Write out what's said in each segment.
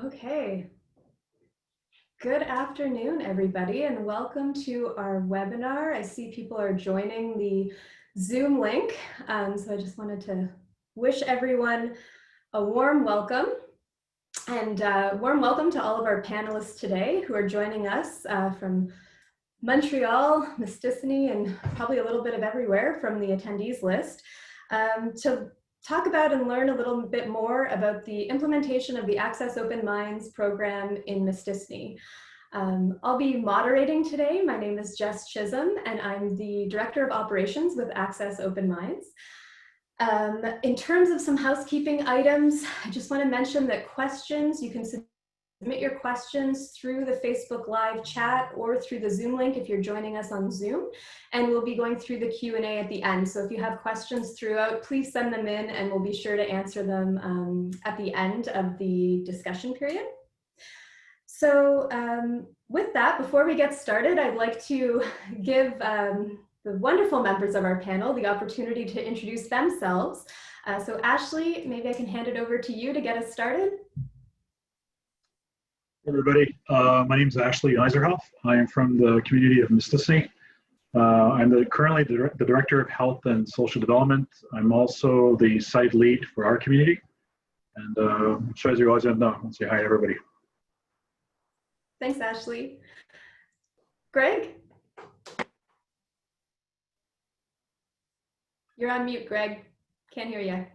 Okay. Good afternoon, everybody, and welcome to our webinar. I see people are joining the Zoom link, so I just wanted to wish everyone a warm welcome. And warm welcome to all of our panelists today who are joining us from Montreal, Mistissini, and probably a little bit of everywhere from the attendees list to talk about and learn a little bit more about the implementation of the Access Open Minds program in Mistissini. I'll be moderating today. My name is Jess Chisholm, and I'm the Director of Operations with Access Open Minds. In terms of some housekeeping items, I just want to mention that you can submit your questions through the Facebook Live chat or through the Zoom link if you're joining us on Zoom, and we'll be going through the Q&A at the end. So if you have questions throughout, please send them in and we'll be sure to answer them at the end of the discussion period. So with that, before we get started, I'd like to give the wonderful members of our panel the opportunity to introduce themselves. So Ashley, maybe I can hand it over to you to get us started. Hey everybody, my name is Ashley Eiserhoff. I am from the community of Mistissini. I'm currently the Director of Health and Social Development. I'm also the site lead for our community. And I'll say hi to everybody. Thanks, Ashley. Greg? You're on mute, Greg. Can't hear you.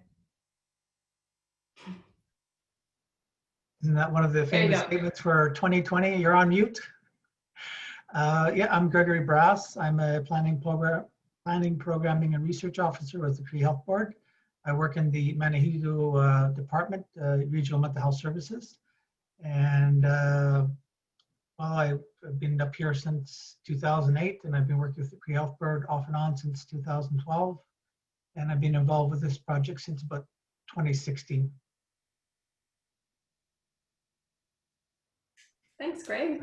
Isn't that one of the famous statements for 2020? You're on mute. Yeah, I'm Gregory Brass. I'm a planning, programming, and research officer with the Cree Health Board. I work in the Manahidu Department, Regional Mental Health Services. And well, I've been up here since 2008, and I've been working with the Cree Health Board off and on since 2012. And I've been involved with this project since about 2016. Thanks, Greg.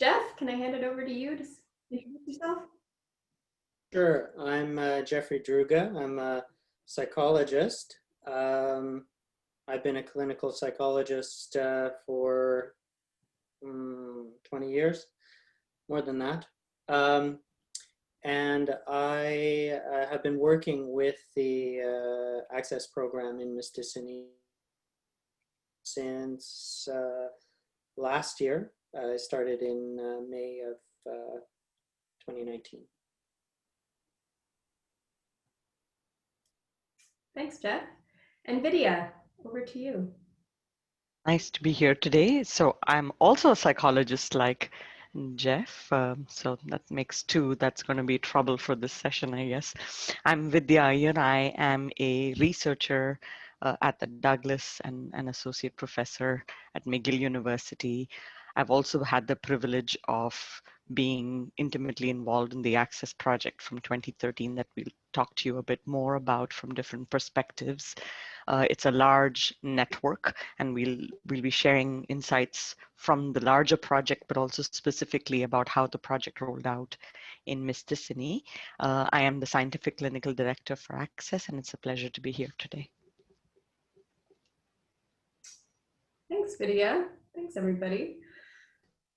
Jeff, can I hand it over to you to introduce yourself? Sure. I'm Jeffrey Druga. I'm a psychologist. I've been a clinical psychologist for 20 years, more than that. And I have been working with the Access program in Mistissini since last year. I started in May of 2019. Thanks, Jeff. And Vidya, over to you. Nice to be here today. So I'm also a psychologist like Jeff, so that makes two. That's going to be trouble for this session, I guess. I'm Vidya Iyer. I am a researcher at the Douglas and an associate professor at McGill University. I've also had the privilege of being intimately involved in the Access project from 2013 that we'll talk to you a bit more about from different perspectives. It's a large network, and we'll be sharing insights from the larger project, but also specifically about how the project rolled out in Mistissini. I am the Scientific Clinical Director for Access, and it's a pleasure to be here today. Thanks, Vidya. Thanks, everybody.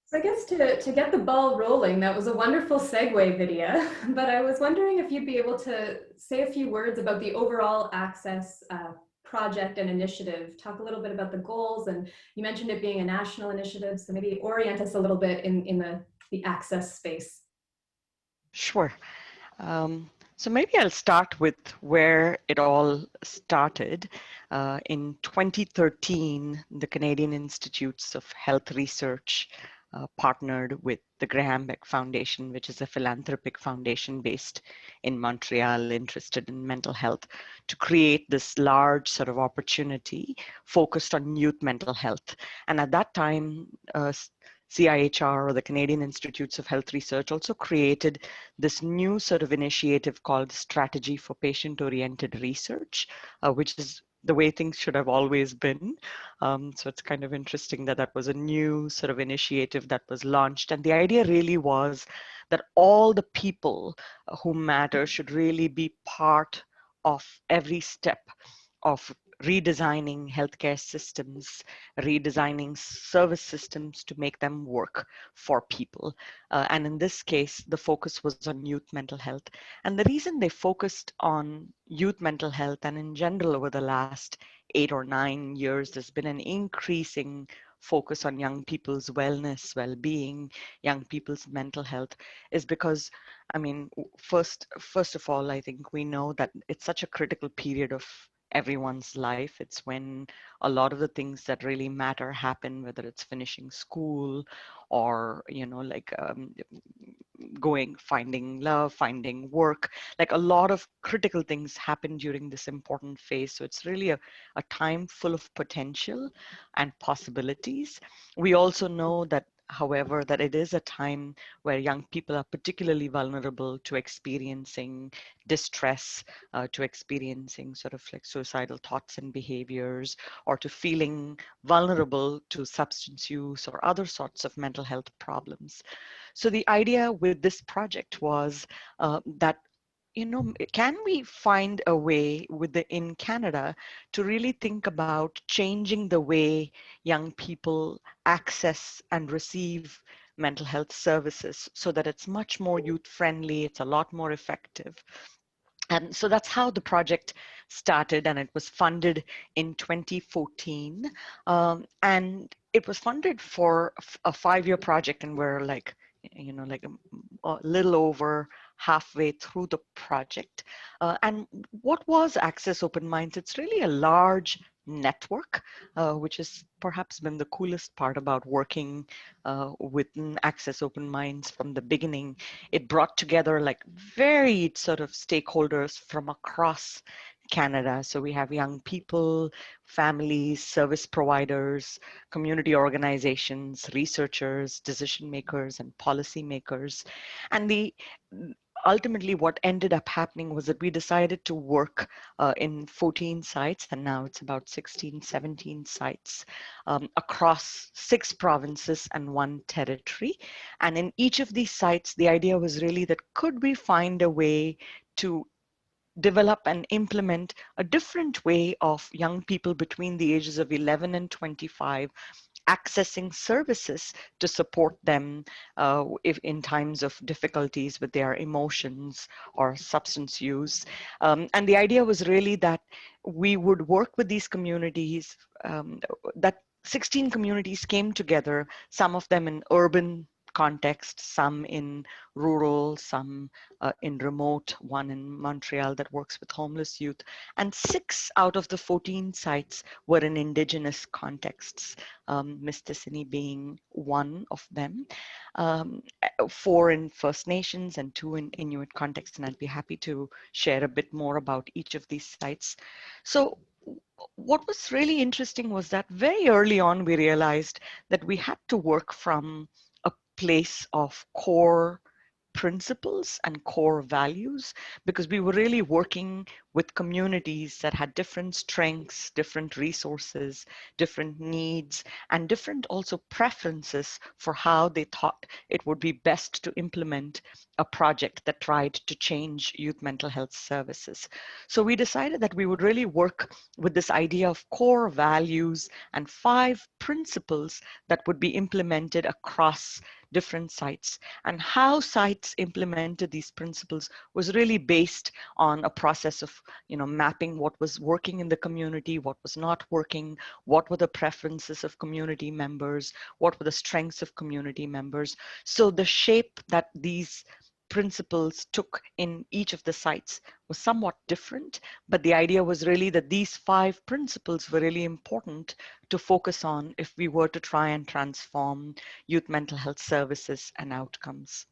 So I guess to get the ball rolling, that was a wonderful segue, Vidya, but I was wondering if you'd be able to say a few words about the overall Access project and initiative, talk a little bit about the goals, and you mentioned it being a national initiative, so maybe orient us a little bit in the Access space. Sure. So maybe I'll start with where it all started. In 2013, the Canadian Institutes of Health Research partnered with the Graham Beck Foundation, which is a philanthropic foundation based in Montreal, interested in mental health, to create this large sort of opportunity focused on youth mental health. And at that time, CIHR, or the Canadian Institutes of Health Research, also created this new sort of initiative called Strategy for Patient-Oriented Research, which is the way things should have always been. So it's kind of interesting that that was a new sort of initiative that was launched. And the idea really was that all the people who matter should really be part of every step of redesigning healthcare systems, redesigning service systems to make them work for people. And in this case, the focus was on youth mental health. And the reason they focused on youth mental health, and in general over the last 8 or 9 years, there's been an increasing focus on young people's wellness, well-being, young people's mental health, is because, I mean, first of all, I think we know that it's such a critical period of everyone's life. It's when a lot of the things that really matter happen, whether it's finishing school or, like finding love, finding work. Like a lot of critical things happen during this important phase. So it's really a time full of potential and possibilities. We also know that, however, that it is a time where young people are particularly vulnerable to experiencing distress, to experiencing sort of like suicidal thoughts and behaviors, or to feeling vulnerable to substance use or other sorts of mental health problems. So the idea with this project was that, can we find a way in Canada to really think about changing the way young people access and receive mental health services so that it's much more youth friendly, it's a lot more effective. And so that's how the project started, and it was funded in 2014. And it was funded for a 5-year project, and we're like, like a little over halfway through the project. And what was Access Open Minds? It's really a large network, which has perhaps been the coolest part about working within Access Open Minds from the beginning. It brought together like varied sort of stakeholders from across Canada. So we have young people, families, service providers, community organizations, researchers, decision makers, and policy makers. And ultimately what ended up happening was that we decided to work in 14 sites, and now it's about 16, 17 sites across 6 provinces and 1 territory. And in each of these sites, the idea was really that could we find a way to develop and implement a different way of young people between the ages of 11 and 25 accessing services to support them if in times of difficulties with their emotions or substance use. And the idea was really that we would work with these communities, that 16 communities came together, some of them in urban context, some in rural, some in remote, one in Montreal that works with homeless youth, and 6 out of the 14 sites were in Indigenous contexts, Mistissini being one of them, 4 in First Nations and 2 in Inuit context, and I'd be happy to share a bit more about each of these sites. So what was really interesting was that very early on, we realized that we had to work from a place of core principles and core values, because we were really working with communities that had different strengths, different resources, different needs, and different also preferences for how they thought it would be best to implement a project that tried to change youth mental health services. So we decided that we would really work with this idea of core values and 5 principles that would be implemented across different sites. And how sites implemented these principles was really based on a process of mapping what was working in the community, what was not working, what were the preferences of community members, what were the strengths of community members. So the shape that these principles took in each of the sites was somewhat different, but the idea was really that these 5 principles were really important to focus on if we were to try and transform youth mental health services and outcomes.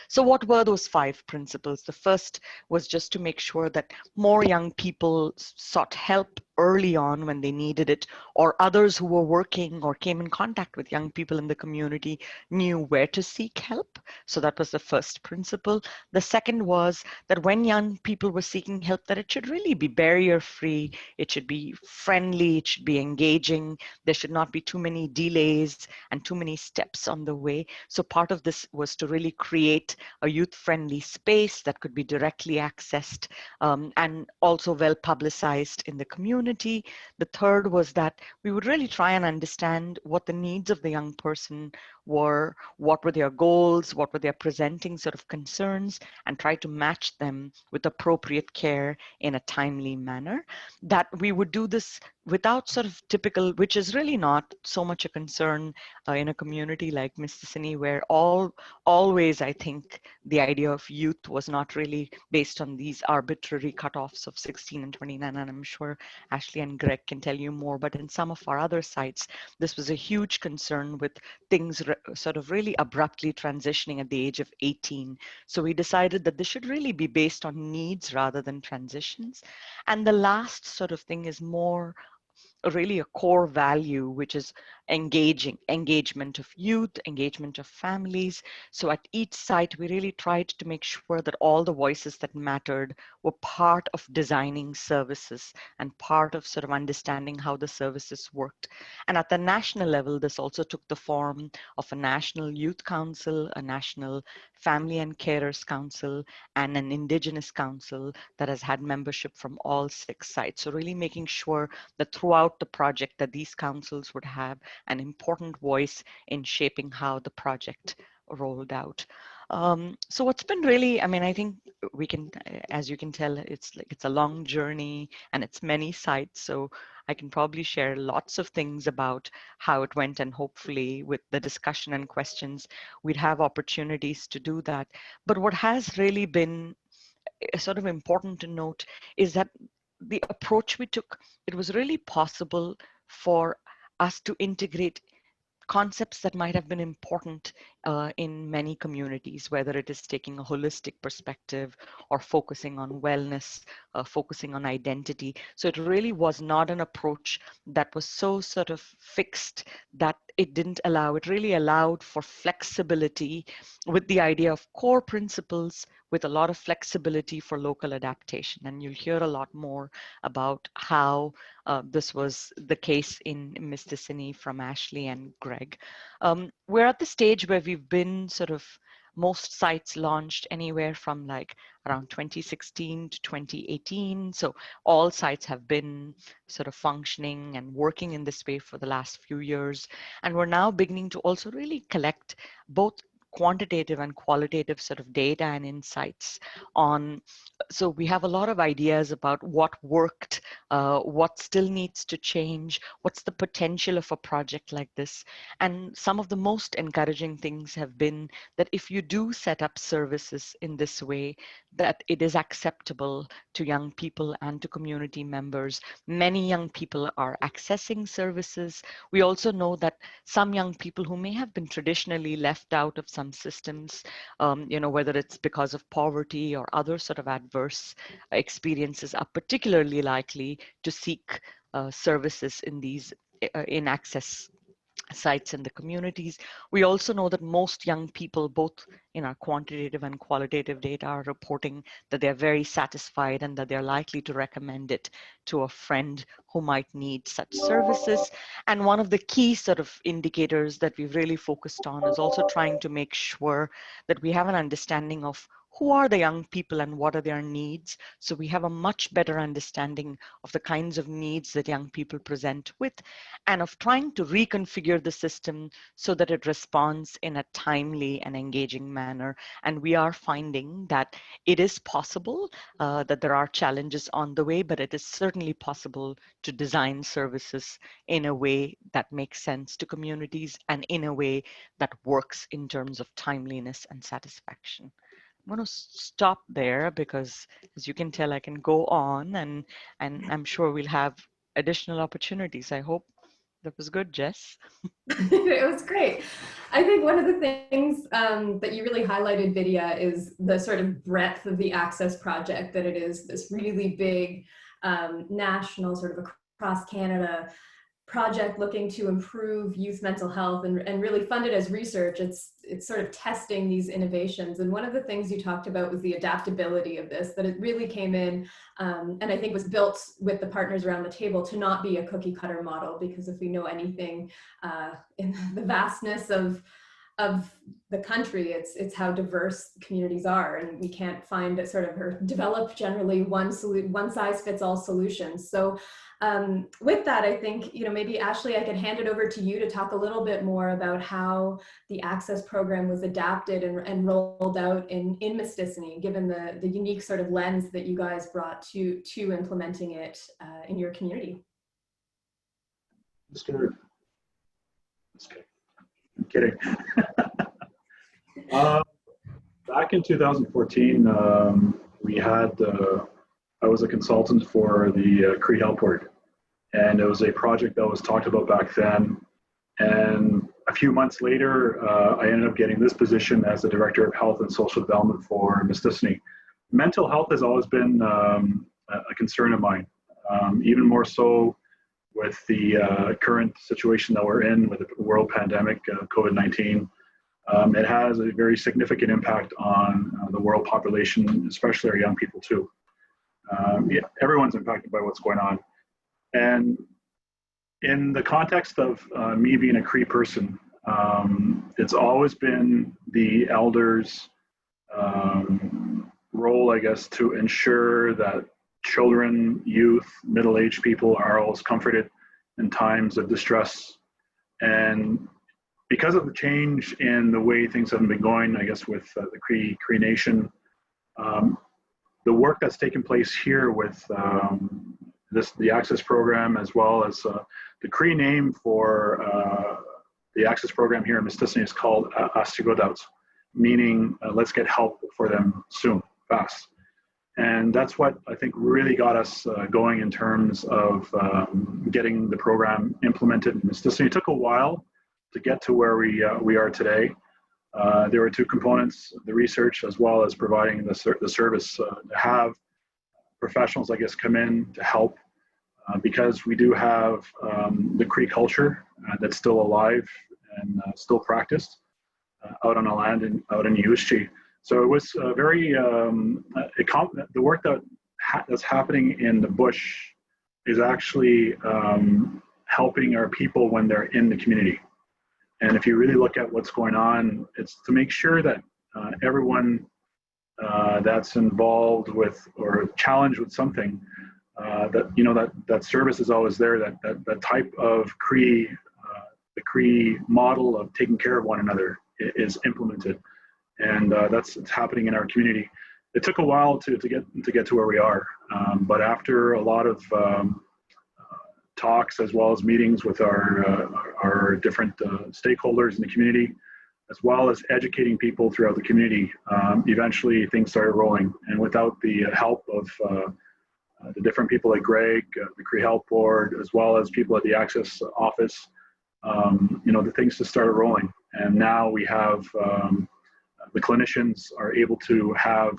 So what were those 5 principles? The first was just to make sure that more young people sought help early on when they needed it, or others who were working or came in contact with young people in the community knew where to seek help. So that was the first principle. The second was that when young people were seeking help, that it should really be barrier-free, it should be friendly, it should be engaging, there should not be too many delays and too many steps on the way. So part of this was to really create a youth-friendly space that could be directly accessed and also well publicized in the community, community. The third was that we would really try and understand what the needs of the young person were, what were their goals, what were their presenting sort of concerns, and try to match them with appropriate care in a timely manner. That we would do this without sort of typical, which is really not so much a concern in a community like Mistissini, where always I think the idea of youth was not really based on these arbitrary cutoffs of 16 and 29, and I'm sure Ashley and Greg can tell you more, but in some of our other sites, this was a huge concern with things sort of really abruptly transitioning at the age of 18. So we decided that this should really be based on needs rather than transitions. And the last sort of thing is more really a core value, which is engagement of youth, engagement of families. So at each site, we really tried to make sure that all the voices that mattered were part of designing services and part of sort of understanding how the services worked. And at the national level, this also took the form of a national youth council, a national family and carers council, and an Indigenous council that has had membership from all 6 sites. So really making sure that throughout the project that these councils would have an important voice in shaping how the project rolled out. So what's been really, I mean, I think we can, as you can tell, it's a long journey and it's many sites. So I can probably share lots of things about how it went, and hopefully with the discussion and questions, we'd have opportunities to do that. But what has really been sort of important to note is that the approach we took, it was really possible for us to integrate concepts that might have been important in many communities, whether it is taking a holistic perspective or focusing on wellness, focusing on identity. So it really was not an approach that was so sort of fixed that it didn't allow, it really allowed for flexibility with the idea of core principles with a lot of flexibility for local adaptation. And you'll hear a lot more about how this was the case in Mistissini from Ashley and Greg. We're at the stage where we've been sort of, most sites launched anywhere from like around 2016 to 2018. So all sites have been sort of functioning and working in this way for the last few years. And we're now beginning to also really collect both quantitative and qualitative sort of data and insights on. So we have a lot of ideas about what worked, what still needs to change, what's the potential of a project like this. And some of the most encouraging things have been that if you do set up services in this way, that it is acceptable to young people and to community members. Many young people are accessing services. We also know that some young people who may have been traditionally left out of some systems, you know, whether it's because of poverty or other sort of adverse experiences, are particularly likely to seek services in these in access sites in the communities. We also know that most young people, both in our quantitative and qualitative data, are reporting that they're very satisfied and that they're likely to recommend it to a friend who might need such services. And one of the key sort of indicators that we've really focused on is also trying to make sure that we have an understanding of who are the young people and what are their needs. So we have a much better understanding of the kinds of needs that young people present with, and of trying to reconfigure the system so that it responds in a timely and engaging manner. And we are finding that it is possible, that there are challenges on the way, but it is certainly possible to design services in a way that makes sense to communities and in a way that works in terms of timeliness and satisfaction. I'm going to stop there because, as you can tell, I can go on, and I'm sure we'll have additional opportunities. I hope that was good, Jess. It was great. I think one of the things that you really highlighted, Vidya, is the sort of breadth of the Access project, that it is this really big national, sort of across Canada project looking to improve youth mental health, and really funded as research. It's sort of testing these innovations. And one of the things you talked about was the adaptability of this, that it really came in and I think was built with the partners around the table to not be a cookie cutter model, because if we know anything in the vastness of of the country. It's how diverse communities are, and we can't find it sort of or develop generally one size fits all solutions. So with that, I think, maybe Ashley, I could hand it over to you to talk a little bit more about how the Access program was adapted and rolled out in Mistissini, given the unique sort of lens that you guys brought to implementing it in your community. I'm kidding. Back in 2014, we had, I was a consultant for the Cree Health Board, and it was a project that was talked about back then. And a few months later, I ended up getting this position as the Director of Health and Social Development for Mistissini. Mental health has always been a concern of mine, even more so with the current situation that we're in with the world pandemic, COVID-19. It has a very significant impact on the world population, especially our young people too. Yeah, everyone's impacted by what's going on. And in the context of me being a Cree person, it's always been the elders' role, I guess, to ensure that children, youth, middle-aged people are always comforted in times of distress. And because of the change in the way things have been going, I guess, with the Cree Nation, the work that's taken place here with the Access program, as well as the Cree name for the Access program here in Mistissini is called Aschihkuwaataauch, meaning let's get help for them soon, fast. And that's what I think really got us going in terms of getting the program implemented in Mistissini. It took a while to get to where we are today. There were two components: the research as well as providing the service. To have professionals, I guess, come in to help, because we do have the Cree culture that's still alive and still practiced out on the land and out in Ushchi. So it was very, the work that's happening in the bush is actually helping our people when they're in the community. And if you really look at what's going on, it's to make sure that everyone that's involved with or challenged with something, that service is always there, that type of Cree, the Cree model of taking care of one another is implemented. And it's happening in our community. It took a while to get to where we are, but after a lot of talks as well as meetings with our different stakeholders in the community, as well as educating people throughout the community, eventually things started rolling. And without the help of the different people like Greg, the Cree Health Board, as well as people at the Access office, the things just started rolling. And now we have the clinicians are able to have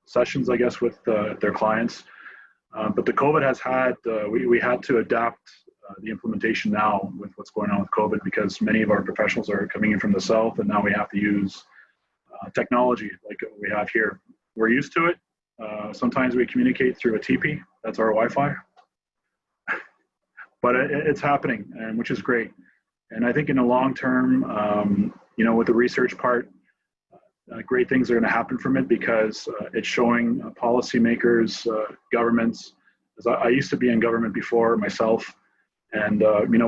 sessions, I guess, with their clients. But the COVID has had, we had to adapt the implementation now with what's going on with COVID, because many of our professionals are coming in from the south, and now we have to use technology like we have here. We're used to it. Sometimes we communicate through a teepee. That's our Wi-Fi. But it's happening, and which is great. And I think in the long term, with the research part, great things are going to happen from it, because it's showing policymakers, governments. As I used to be in government before myself, and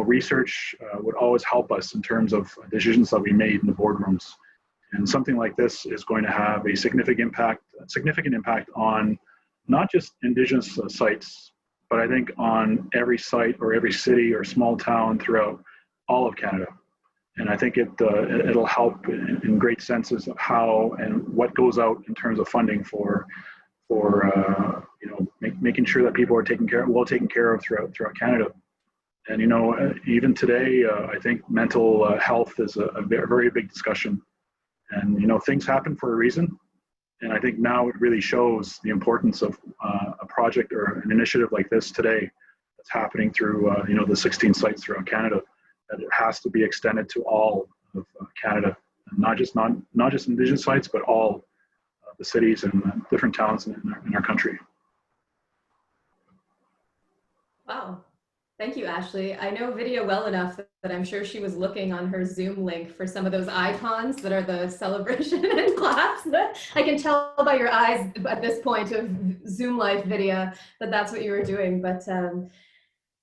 research would always help us in terms of decisions that we made in the boardrooms. And something like this is going to have a significant impact on not just Indigenous sites, but I think on every site or every city or small town throughout all of Canada. And I think it'll help in great senses of how and what goes out in terms of funding for making sure that people are well taken care of throughout Canada. And even today, I think mental health is a very big discussion. And things happen for a reason. And I think now it really shows the importance of a project or an initiative like this today that's happening through the 16 sites throughout Canada. That it has to be extended to all of Canada, and not just Indigenous sites, but all the cities and different towns in our country. Wow, Thank you, Ashley. I know video well enough that I'm sure she was looking on her Zoom link for some of those icons that are the celebration and claps. That I can tell by your eyes at this point of Zoom live video that that's what you were doing. But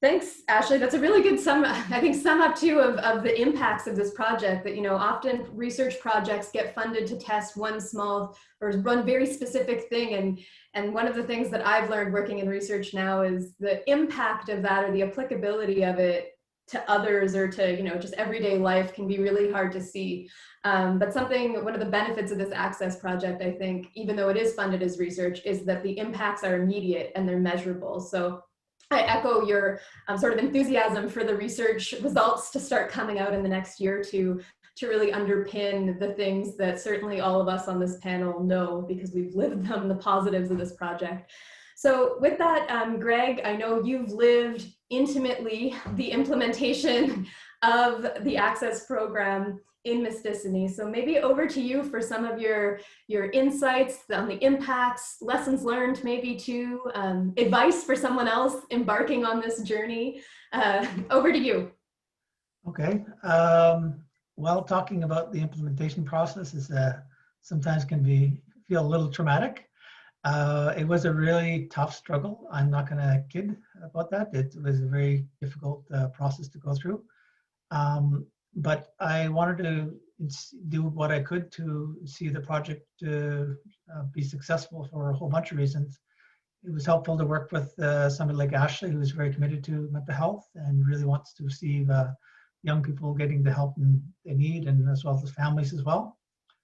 thanks, Ashley. That's a really good sum up too of the impacts of this project. That, you know, often research projects get funded to test one small or one very specific thing, and one of the things that I've learned working in research now is the impact of that, or the applicability of it to others, or to, you know, just everyday life, can be really hard to see. But one of the benefits of this Access project, I think, even though it is funded as research, is that the impacts are immediate and they're measurable. So I echo your sort of enthusiasm for the research results to start coming out in the next year to really underpin the things that certainly all of us on this panel know, because we've lived them, the positives of this project. So with that, Greg, I know you've lived intimately the implementation of the Access program in Mistissini. So maybe over to you for some of your insights on the impacts, lessons learned, maybe too, advice for someone else embarking on this journey. Over to you. Okay. Well, talking about the implementation process is sometimes can feel a little traumatic. It was a really tough struggle. I'm not going to kid about that. It was a very difficult process to go through. But I wanted to do what I could to see the project be successful for a whole bunch of reasons. It was helpful to work with somebody like Ashley, who is very committed to mental health and really wants to see young people getting the help they need, and as well as families as well.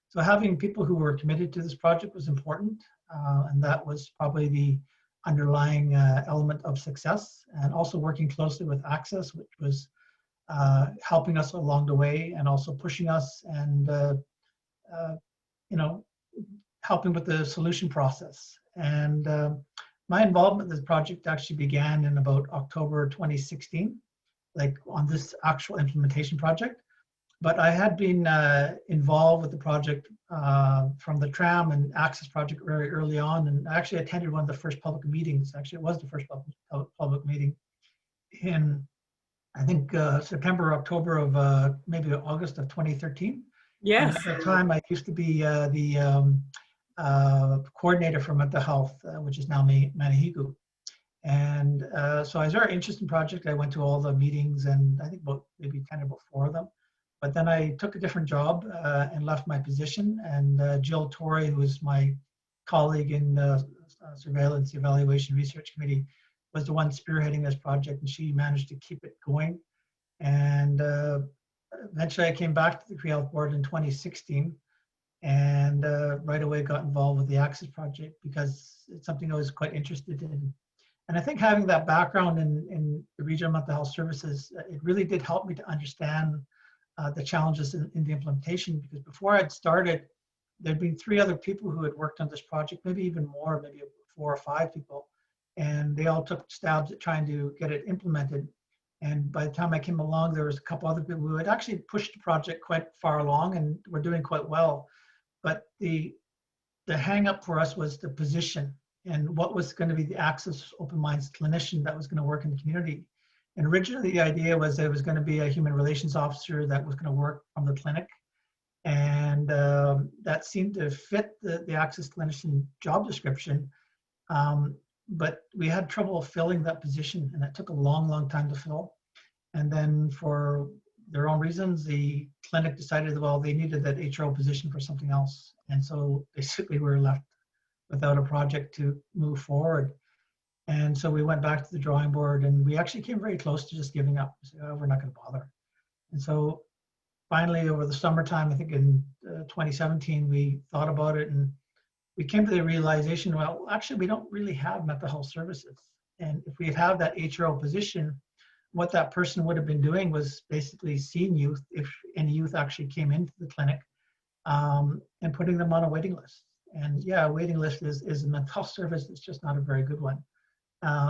So having people who were committed to this project was important, and that was probably the underlying element of success. And also working closely with Access, which was helping us along the way, and also pushing us, and you know, helping with the solution process. And my involvement in this project actually began in about October 2016, like on this actual implementation project. But I had been involved with the project from the TRAM and Access project very early on, and I actually attended one of the first public meetings. Actually, it was the first public meeting in, I think, September, October of maybe August of 2013. Yes. And at that time, I used to be the coordinator for mental health, which is now Aschihkuwaataauch. And so I was very interested in the project. I went to all the meetings, and I think maybe attended about 4 of them. But then I took a different job and left my position. And Jill Torrey, who was my colleague in the Surveillance Evaluation Research Committee, was the one spearheading this project, and she managed to keep it going. And eventually I came back to the Cree Health Board in 2016, and right away got involved with the Access project because it's something I was quite interested in. And I think having that background in the regional mental health services, it really did help me to understand the challenges in the implementation, because before I'd started, there'd been 3 other people who had worked on this project, maybe even more, maybe 4 or 5 people, and they all took stabs at trying to get it implemented. And by the time I came along, there was a couple other people who had actually pushed the project quite far along and were doing quite well. But the hang up for us was the position, and what was going to be the Access Open Minds clinician that was going to work in the community. And originally the idea was that it was going to be a human relations officer that was going to work from the clinic. And that seemed to fit the Access clinician job description. But we had trouble filling that position, and it took a long, long time to fill. And then for their own reasons, the clinic decided, well, they needed that HRO position for something else. And so basically we were left without a project to move forward. And so we went back to the drawing board, and we actually came very close to just giving up. We said, oh, we're not going to bother. And so finally, over the summertime, I think in 2017, we thought about it, and we came to the realization, well, actually, we don't really have mental health services. And if we have that HRO position, what that person would have been doing was basically seeing youth, if any youth actually came into the clinic, and putting them on a waiting list. And yeah, a waiting list is a mental health service. It's just not a very good one.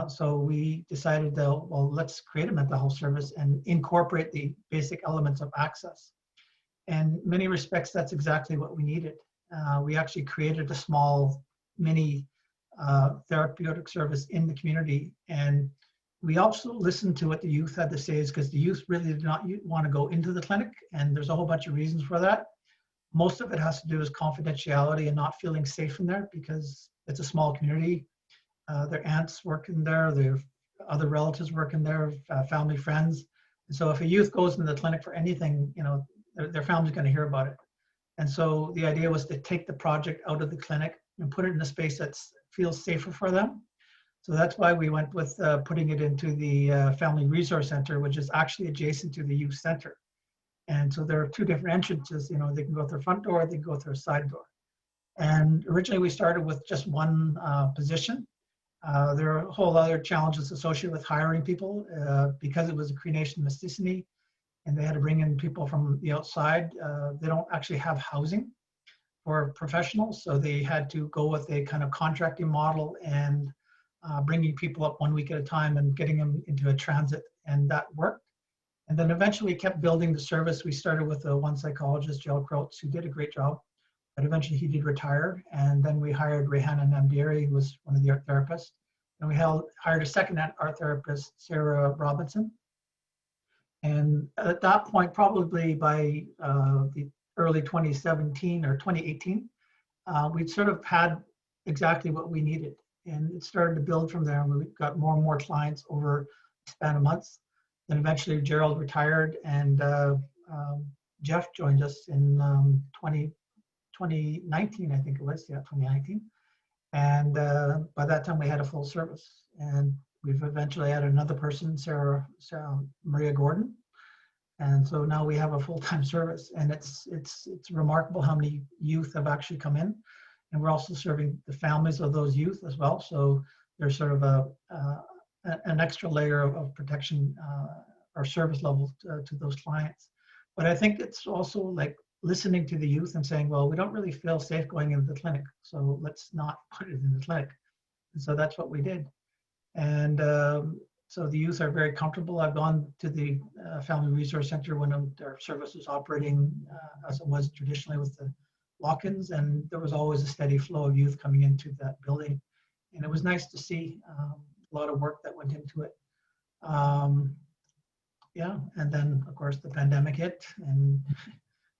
So we decided, well, let's create a mental health service and incorporate the basic elements of Access. And in many respects, that's exactly what we needed. We actually created a small mini therapeutic service in the community, and we also listened to what the youth had to say, because the youth really did not want to go into the clinic, and there's a whole bunch of reasons for that. Most of it has to do with confidentiality and not feeling safe in there because it's a small community. Their aunts work in there, their other relatives work in there, family, friends. And so if a youth goes into the clinic for anything, you know, their family's going to hear about it. And so the idea was to take the project out of the clinic and put it in a space that feels safer for them. So that's why we went with putting it into the Family Resource Center, which is actually adjacent to the youth center. And so there are two different entrances. You know, they can go through their front door, they can go through a side door. And originally we started with just one position. There are a whole other challenges associated with hiring people because it was a Cree Nation Mistissini, and they had to bring in people from the outside. They don't actually have housing for professionals, so they had to go with a kind of contracting model and bringing people up 1 week at a time and getting them into a transit, and that worked. And then eventually kept building the service. We started with one psychologist, Jill Croats, who did a great job, but eventually he did retire. And then we hired Rehana Namdiri, who was one of the art therapists. And we hired a second art therapist, Sarah Robinson. And at that point, probably by the early 2017 or 2018, we'd sort of had exactly what we needed. And it started to build from there. And we got more and more clients over the span of months. Then eventually Gerald retired, and Jeff joined us in 2019, I think it was, yeah, 2019. And by that time we had a full service. And we've eventually added another person, Sarah Maria Gordon. And so now we have a full-time service, and it's remarkable how many youth have actually come in. And we're also serving the families of those youth as well. So there's sort of an extra layer of protection or service level to those clients. But I think it's also like listening to the youth and saying, well, we don't really feel safe going into the clinic, so let's not put it in the clinic. And so that's what we did. And so the youth are very comfortable. I've gone to the Family Resource Center when their service was operating as it was traditionally with the walk-ins, and there was always a steady flow of youth coming into that building. And it was nice to see a lot of work that went into it. Yeah, and then of course the pandemic hit and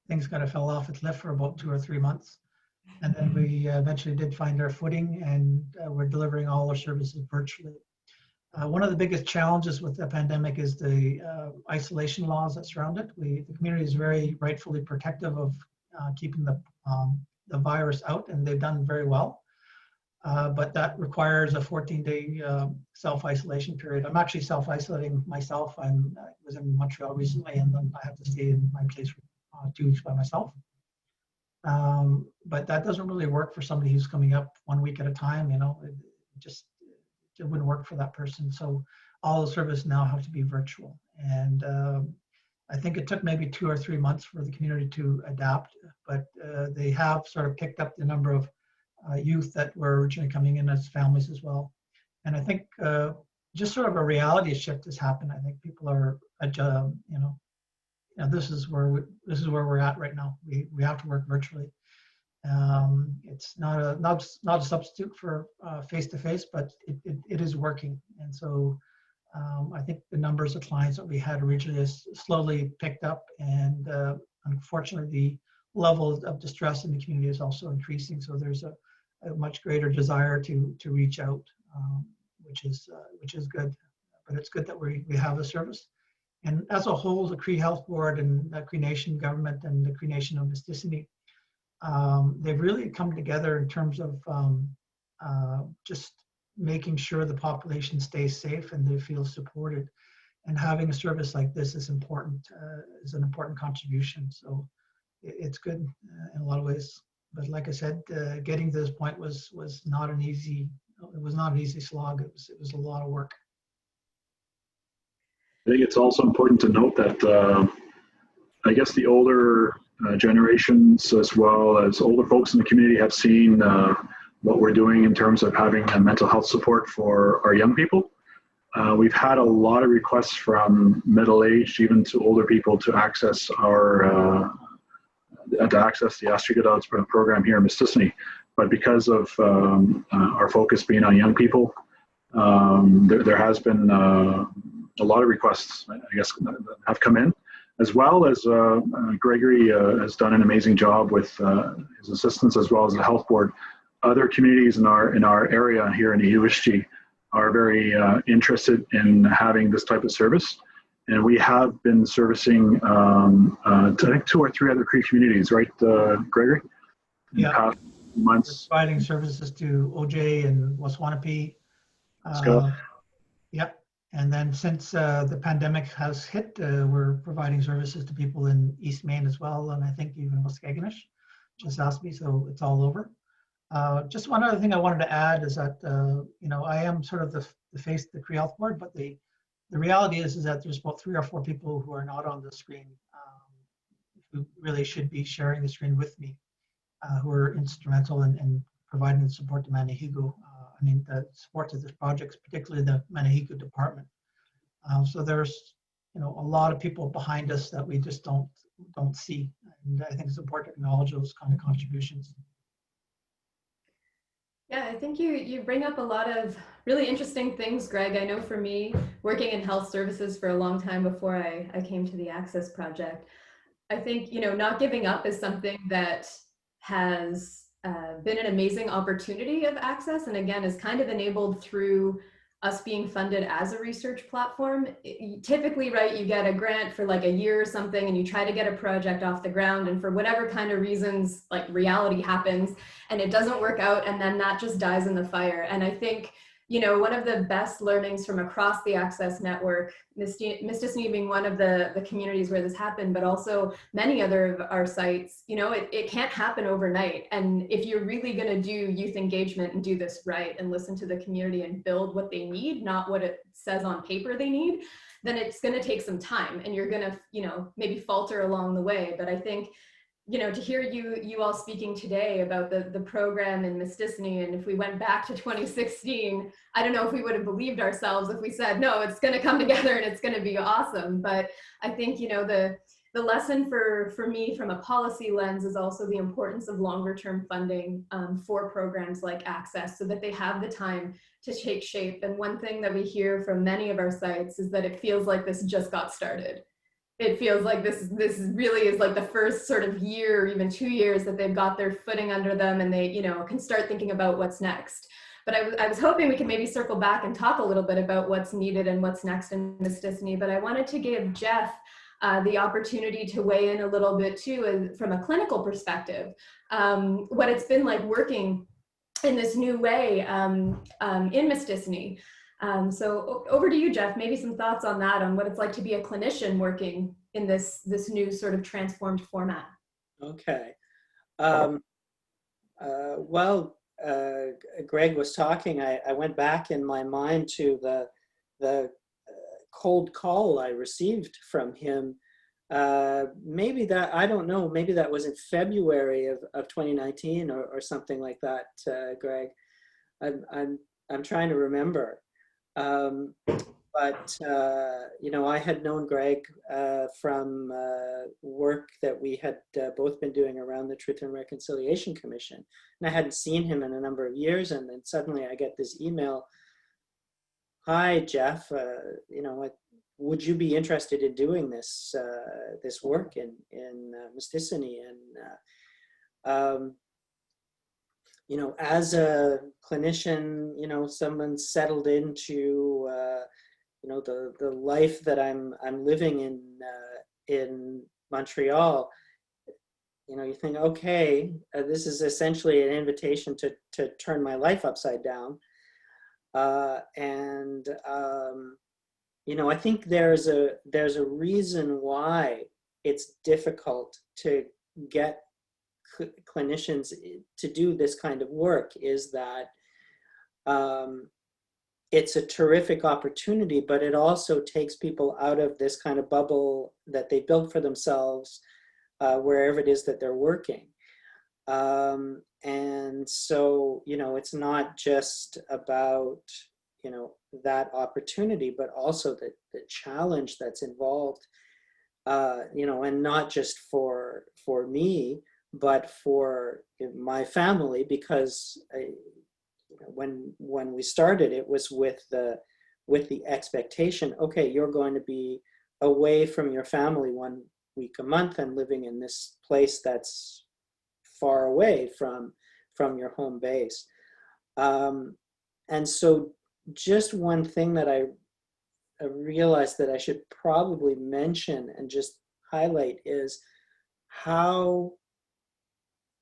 things kind of fell off a cliff for about 2 or 3 months. And then we eventually did find our footing, and we're delivering all our services virtually. One of the biggest challenges with the pandemic is the isolation laws that surround it. The community is very rightfully protective of keeping the virus out, and they've done very well. But that requires a 14-day self-isolation period. I'm actually self-isolating myself. I was in Montreal recently, and then I have to stay in my place for 2 weeks by myself. But that doesn't really work for somebody who's coming up 1 week at a time. You know, it wouldn't work for that person. So all the services now have to be virtual. And I think it took maybe 2 or 3 months for the community to adapt, but they have sort of picked up the number of youth that were originally coming in as families as well. And I think just sort of a reality shift has happened. I think people are, this is where we're at right now. We have to work virtually. It's not a substitute for face-to-face, but it is working. And so I think the numbers of clients that we had originally has slowly picked up, and unfortunately the level of distress in the community is also increasing. So there's a much greater desire to reach out, which is good. But it's good that we have a service. And as a whole, the Cree Health Board and the Cree Nation government and the Cree Nation of Mistissini, they've really come together in terms of just making sure the population stays safe and they feel supported. And having a service like this is important, is an important contribution. So it's good in a lot of ways. But like I said, getting to this point was not an easy. It was not an easy slog. It was a lot of work. I think it's also important to note that I guess the older generations, as well as older folks in the community, have seen what we're doing in terms of having mental health support for our young people. We've had a lot of requests from middle-aged, even to older people, to access the Aschihkuwaataauch program here in Mistissini. But because of our focus being on young people, There has been a lot of requests, I guess, that have come in, as well as Gregory has done an amazing job with his assistants as well as the health board. Other communities in our area here in the USG are very interested in having this type of service. And we have been servicing, I think, 2 or 3 other Cree communities, right, Gregory? In the past months. We're providing services to OJ and Waswanipi. Yep. And then since the pandemic has hit, we're providing services to people in East Maine as well. And I think even Waskaganish just asked me, so it's all over. Just one other thing I wanted to add is that, I am sort of the face of the Cree Health Board, but the reality is that there's about 3 or 4 people who are not on the screen who really should be sharing the screen with me, who are instrumental in providing the support to Manahiku. The support to this project, particularly the Manahiku department. So there's, a lot of people behind us that we just don't see. And I think it's important to acknowledge those kind of contributions. Yeah, I think you bring up a lot of really interesting things, Greg. I know for me, working in health services for a long time before I came to the Access Project, I think, not giving up is something that has been an amazing opportunity of Access, and again, is kind of enabled through us being funded as a research platform. Typically, right, you get a grant for like a year or something, and you try to get a project off the ground, and for whatever kind of reasons, like reality happens, and it doesn't work out, and then that just dies in the fire. And I think, one of the best learnings from across the Access network, Mistissini being one of the communities where this happened, but also many other of our sites, it can't happen overnight. And if you're really going to do youth engagement and do this right and listen to the community and build what they need, not what it says on paper they need, then it's going to take some time, and you're going to, maybe falter along the way. But I think, to hear you all speaking today about the program in Mistissini, and if we went back to 2016, I don't know if we would have believed ourselves if we said, no, it's going to come together and it's going to be awesome. But I think, the lesson for me from a policy lens is also the importance of longer term funding for programs like Access, so that they have the time to take shape. And one thing that we hear from many of our sites is that it feels like this just got started. It feels like this really is like the first sort of year or even 2 years that they've got their footing under them, and they, can start thinking about what's next. But I was hoping we could maybe circle back and talk a little bit about what's needed and what's next in Mistissini. But I wanted to give Jeff the opportunity to weigh in a little bit too, from a clinical perspective, what it's been like working in this new way in Mistissini. So over to you, Jeff, maybe some thoughts on that, on what it's like to be a clinician working in this new sort of transformed format. Okay. Greg was talking, I went back in my mind to the cold call I received from him. Maybe that, I don't know, maybe that was in February of 2019 or something like that, Greg. I'm trying to remember. I had known Greg from work that we had both been doing around the Truth and Reconciliation Commission. And I hadn't seen him in a number of years, and then suddenly I get this email. Hi, Jeff, would you be interested in doing this this work in Mistissini? And as a clinician, someone settled into, the life that I'm living in Montreal, you think, okay, this is essentially an invitation to turn my life upside down. I think there's a reason why it's difficult to get clinicians to do this kind of work, is that it's a terrific opportunity, but it also takes people out of this kind of bubble that they built for themselves wherever it is that they're working. And so, it's not just about, that opportunity, but also the challenge that's involved, and not just for me, but for my family, because when we started, it was with the expectation, okay, you're going to be away from your family 1 week a month and living in this place that's far away from your home base. And so just one thing that I realized that I should probably mention and just highlight is how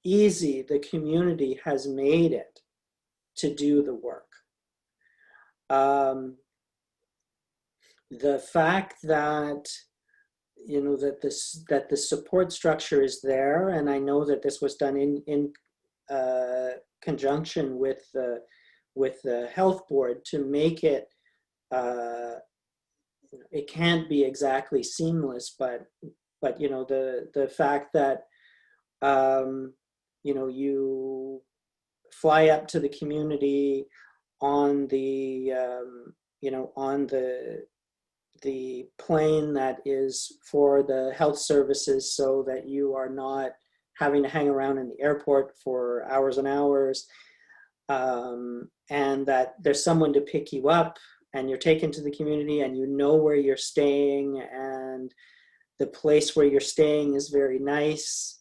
easy the community has made it to do the work. The fact that, you know, that the support structure is there, and I know that this was done in conjunction with the health board to make it, it can't be exactly seamless, but you know, the fact that you know, you fly up to the community on the you know, on the plane that is for the health services, so that you are not having to hang around in the airport for hours and hours, and that there's someone to pick you up and you're taken to the community and you know where you're staying and the place where you're staying is very nice.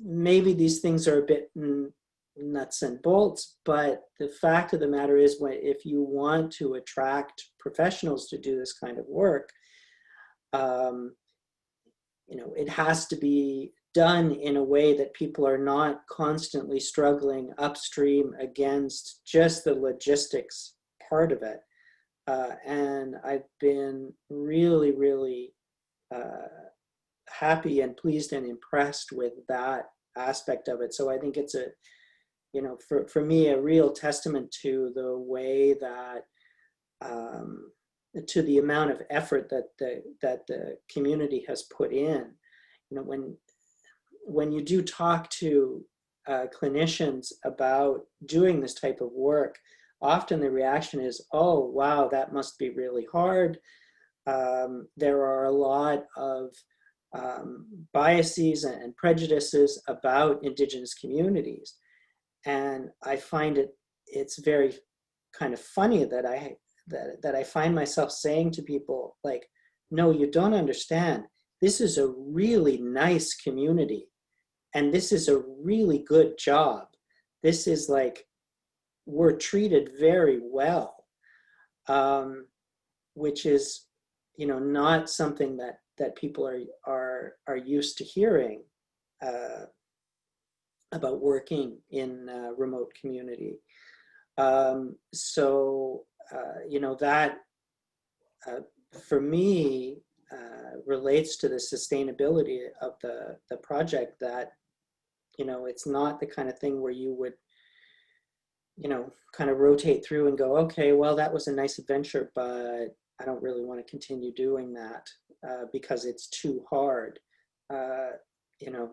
Maybe these things are a bit nuts and bolts, but the fact of the matter is, if you want to attract professionals to do this kind of work, you know, it has to be done in a way that people are not constantly struggling upstream against just the logistics part of it. And I've been really, really happy and pleased and impressed with that aspect of it. So I think it's a, you know, for me, a real testament to the way that, to the amount of effort that the community has put in. You know, when you do talk to clinicians about doing this type of work, often the reaction is, oh, wow, that must be really hard. There are a lot of biases and prejudices about Indigenous communities. And I find it's very kind of funny that I find myself saying to people, like, no, you don't understand. This is a really nice community. And this is a really good job. This is like, we're treated very well, which is, you know, not something that people are used to hearing about working in a remote community. So, you know, that for me relates to the sustainability of the project, that, you know, it's not the kind of thing where you would, you know, kind of rotate through and go, okay, well, that was a nice adventure, but I don't really want to continue doing that because it's too hard. You know,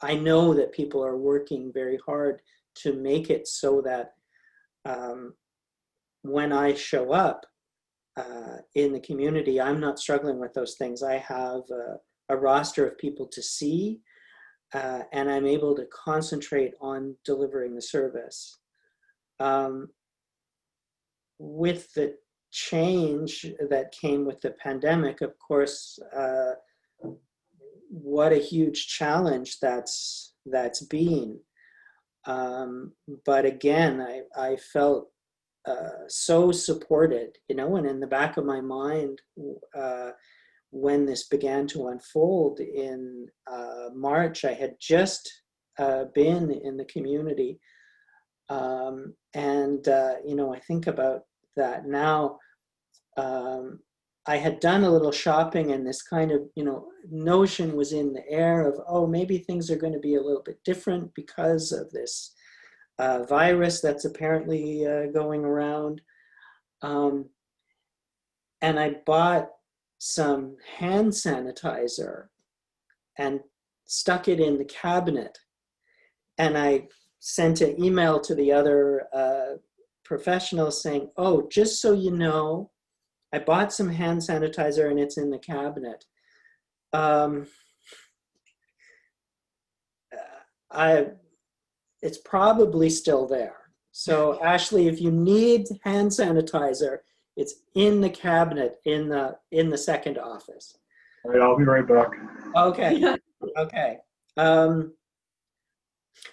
I know that people are working very hard to make it so that when I show up in the community, I'm not struggling with those things. I have a roster of people to see, and I'm able to concentrate on delivering the service. With the change that came with the pandemic, of course, what a huge challenge that's been. But again, I felt so supported, you know, and in the back of my mind, when this began to unfold in March, I had just been in the community. And, you know, I think about that now. I had done a little shopping, and this kind of, you know, notion was in the air of, oh, maybe things are going to be a little bit different because of this virus that's apparently going around. And I bought some hand sanitizer and stuck it in the cabinet. And I sent an email to the other professionals saying, oh, just so you know, I bought some hand sanitizer and it's in the cabinet. it's probably still there. So Ashley, if you need hand sanitizer, it's in the cabinet in the second office. All right, I'll be right back. Okay. Okay.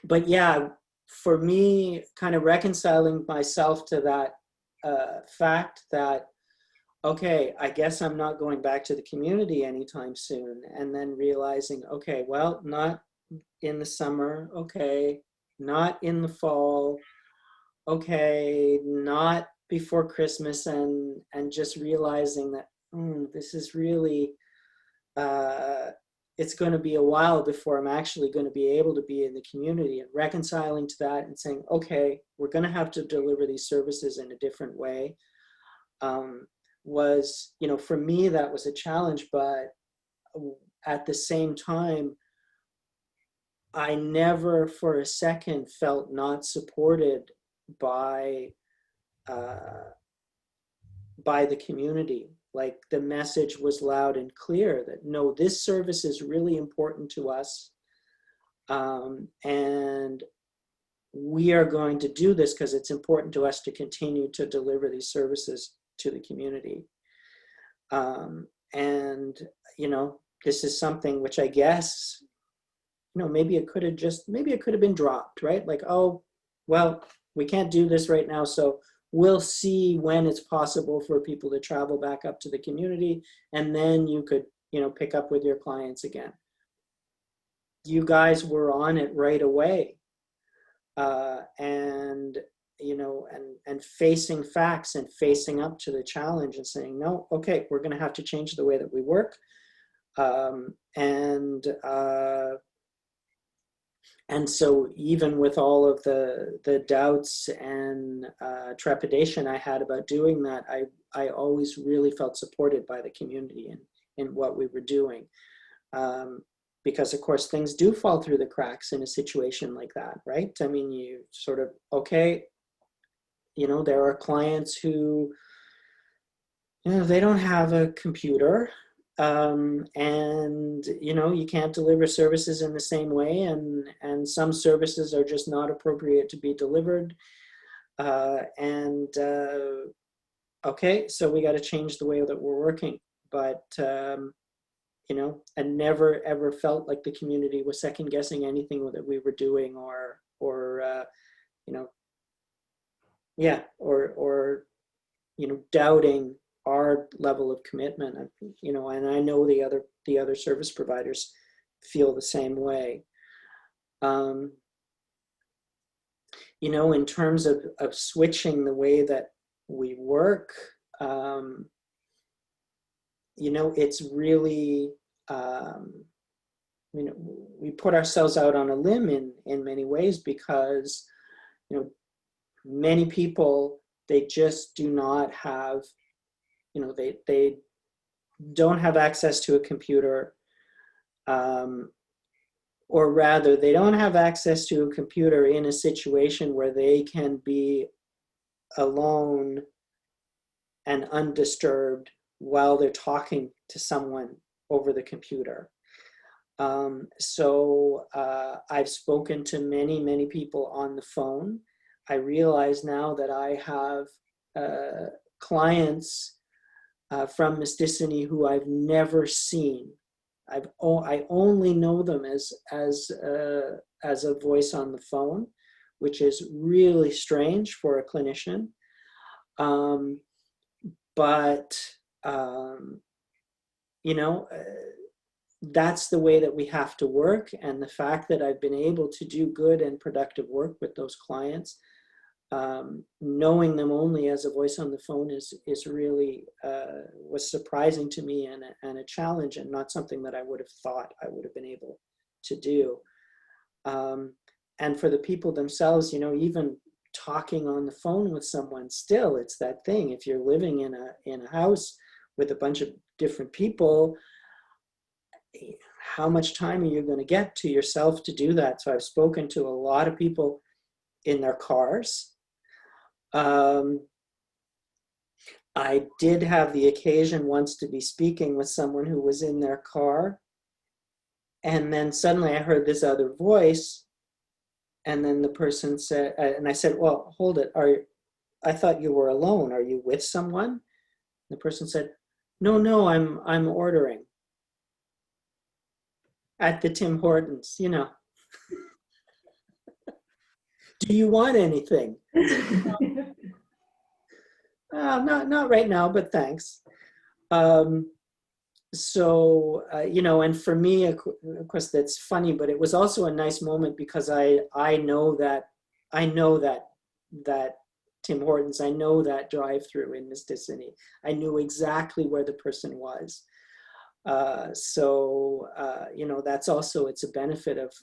But yeah, for me, kind of reconciling myself to that fact that, okay, I guess I'm not going back to the community anytime soon. And then realizing, okay, well, not in the summer. Okay. Not in the fall. Okay. Not before Christmas. And just realizing that this is really, it's going to be a while before I'm actually going to be able to be in the community, and reconciling to that and saying, okay, we're going to have to deliver these services in a different way. Was, for me, that was a challenge, but at the same time, I never for a second felt not supported by the community. Like, the message was loud and clear that no, this service is really important to us. And we are going to do this because it's important to us to continue to deliver these services to the community. And, this is something which I guess, maybe it could have been dropped, right? Like, oh, well, we can't do this right now, so we'll see when it's possible for people to travel back up to the community, and then you could, pick up with your clients again. You guys were on it right away, and facing facts and facing up to the challenge and saying, no, okay, we're going to have to change the way that we work, and so even with all of the doubts and trepidation I had about doing that, I always really felt supported by the community in what we were doing. Because of course things do fall through the cracks in a situation like that, right? I mean, you sort of, okay, there are clients who, they don't have a computer. And you can't deliver services in the same way, and some services are just not appropriate to be delivered. Okay, so we got to change the way that we're working. But I never ever felt like the community was second guessing anything that we were doing, or doubting our level of commitment, and I know the other service providers feel the same way. In terms of switching the way that we work, it's really, we put ourselves out on a limb in many ways, because, many people, they just do not have, they don't have access to a computer, or rather, they don't have access to a computer in a situation where they can be alone and undisturbed while they're talking to someone over the computer. So I've spoken to many, many people on the phone. I realize now that I have clients from Mistissini who I've never seen. I only know them as a voice on the phone, which is really strange for a clinician. That's the way that we have to work. And the fact that I've been able to do good and productive work with those clients, knowing them only as a voice on the phone is really was surprising to me, and a challenge, and not something that I would have thought I would have been able to do. And for the people themselves, even talking on the phone with someone, still, it's that thing. If you're living in a house with a bunch of different people, how much time are you going to get to yourself to do that? So I've spoken to a lot of people in their cars. I did have the occasion once to be speaking with someone who was in their car, and then suddenly I heard this other voice, And then the person said, and I said, well, hold it. I thought you were alone. Are you with someone? The person said, no, I'm ordering at the Tim Hortons, you know. Do you want anything? Not right now, but thanks. You know, and for me, of course, that's funny, but it was also a nice moment because I know that Tim Hortons, I know that drive-through in Mistissini. I knew exactly where the person was. You know, that's also, it's a benefit of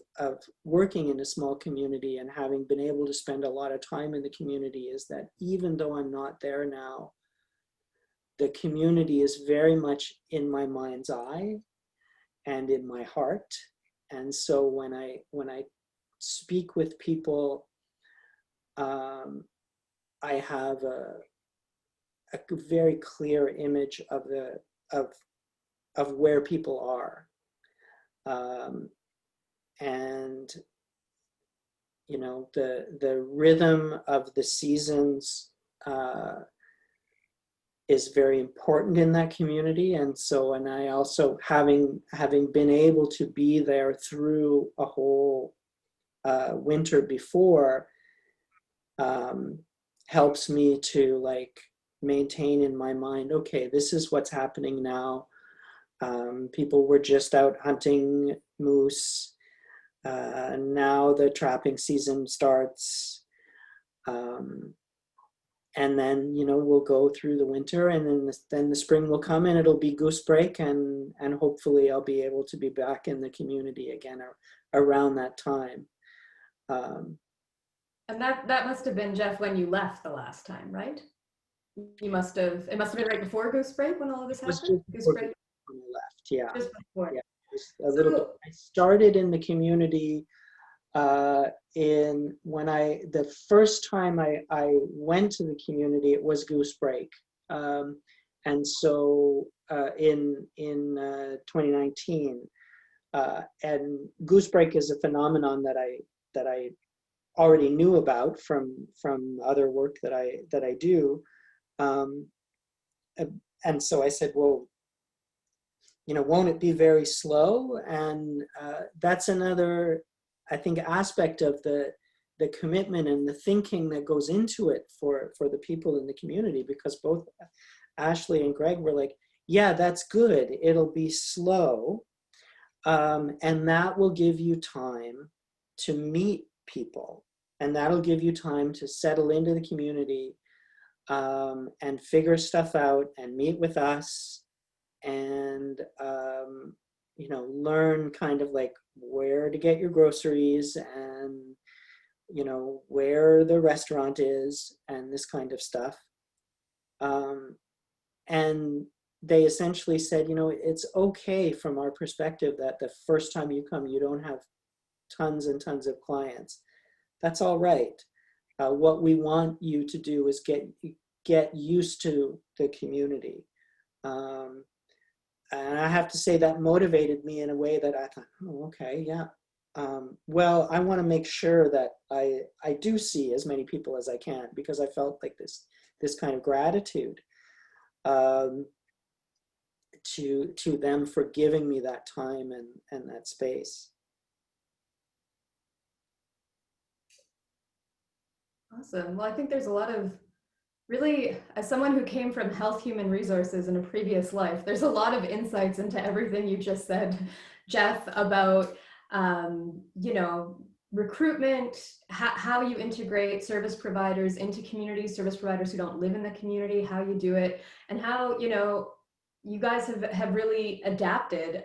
working in a small community and having been able to spend a lot of time in the community, is that even though I'm not there now, the community is very much in my mind's eye and in my heart. And so when I speak with people, I have a very clear image of where people are. And, you know, the rhythm of the seasons is very important in that community. And so, and I also, having been able to be there through a whole winter before, helps me to like maintain in my mind, okay, this is what's happening now. People were just out hunting moose. Now the trapping season starts. And then, you know, we'll go through the winter, and then the spring will come and it'll be goose break, and hopefully I'll be able to be back in the community again around that time. And that must have been, Jeff, when you left the last time, right? It must have been right before goose break when all of this happened? Goose break when I left, yeah. Just before. Yeah, just a little bit. I started in the community the first time I went to the community, it was goose break. And so in 2019, and goose break is a phenomenon that I already knew about from other work that I do. And so I said, well, you know, won't it be very slow? And that's another, I think, aspect of the commitment and the thinking that goes into it for the people in the community, because both Ashley and Greg were like, yeah, that's good. It'll be slow. And that will give you time to meet people. And that'll give you time to settle into the community and figure stuff out and meet with us and, you know, learn kind of like where to get your groceries and, you know, where the restaurant is and this kind of stuff. And they essentially said, you know, it's okay from our perspective that the first time you come, you don't have tons and tons of clients. That's all right. What we want you to do is get used to the community. And I have to say that motivated me in a way that I thought, oh, okay, yeah. Well, I want to make sure that I do see as many people as I can, because I felt like this kind of gratitude to them for giving me that time and that space. Awesome. Well, I think there's a lot of really, as someone who came from health human resources in a previous life, there's a lot of insights into everything you just said, Jeff, about, you know, recruitment, how you integrate service providers into communities, service providers who don't live in the community, how you do it, and how, you know, you guys have really adapted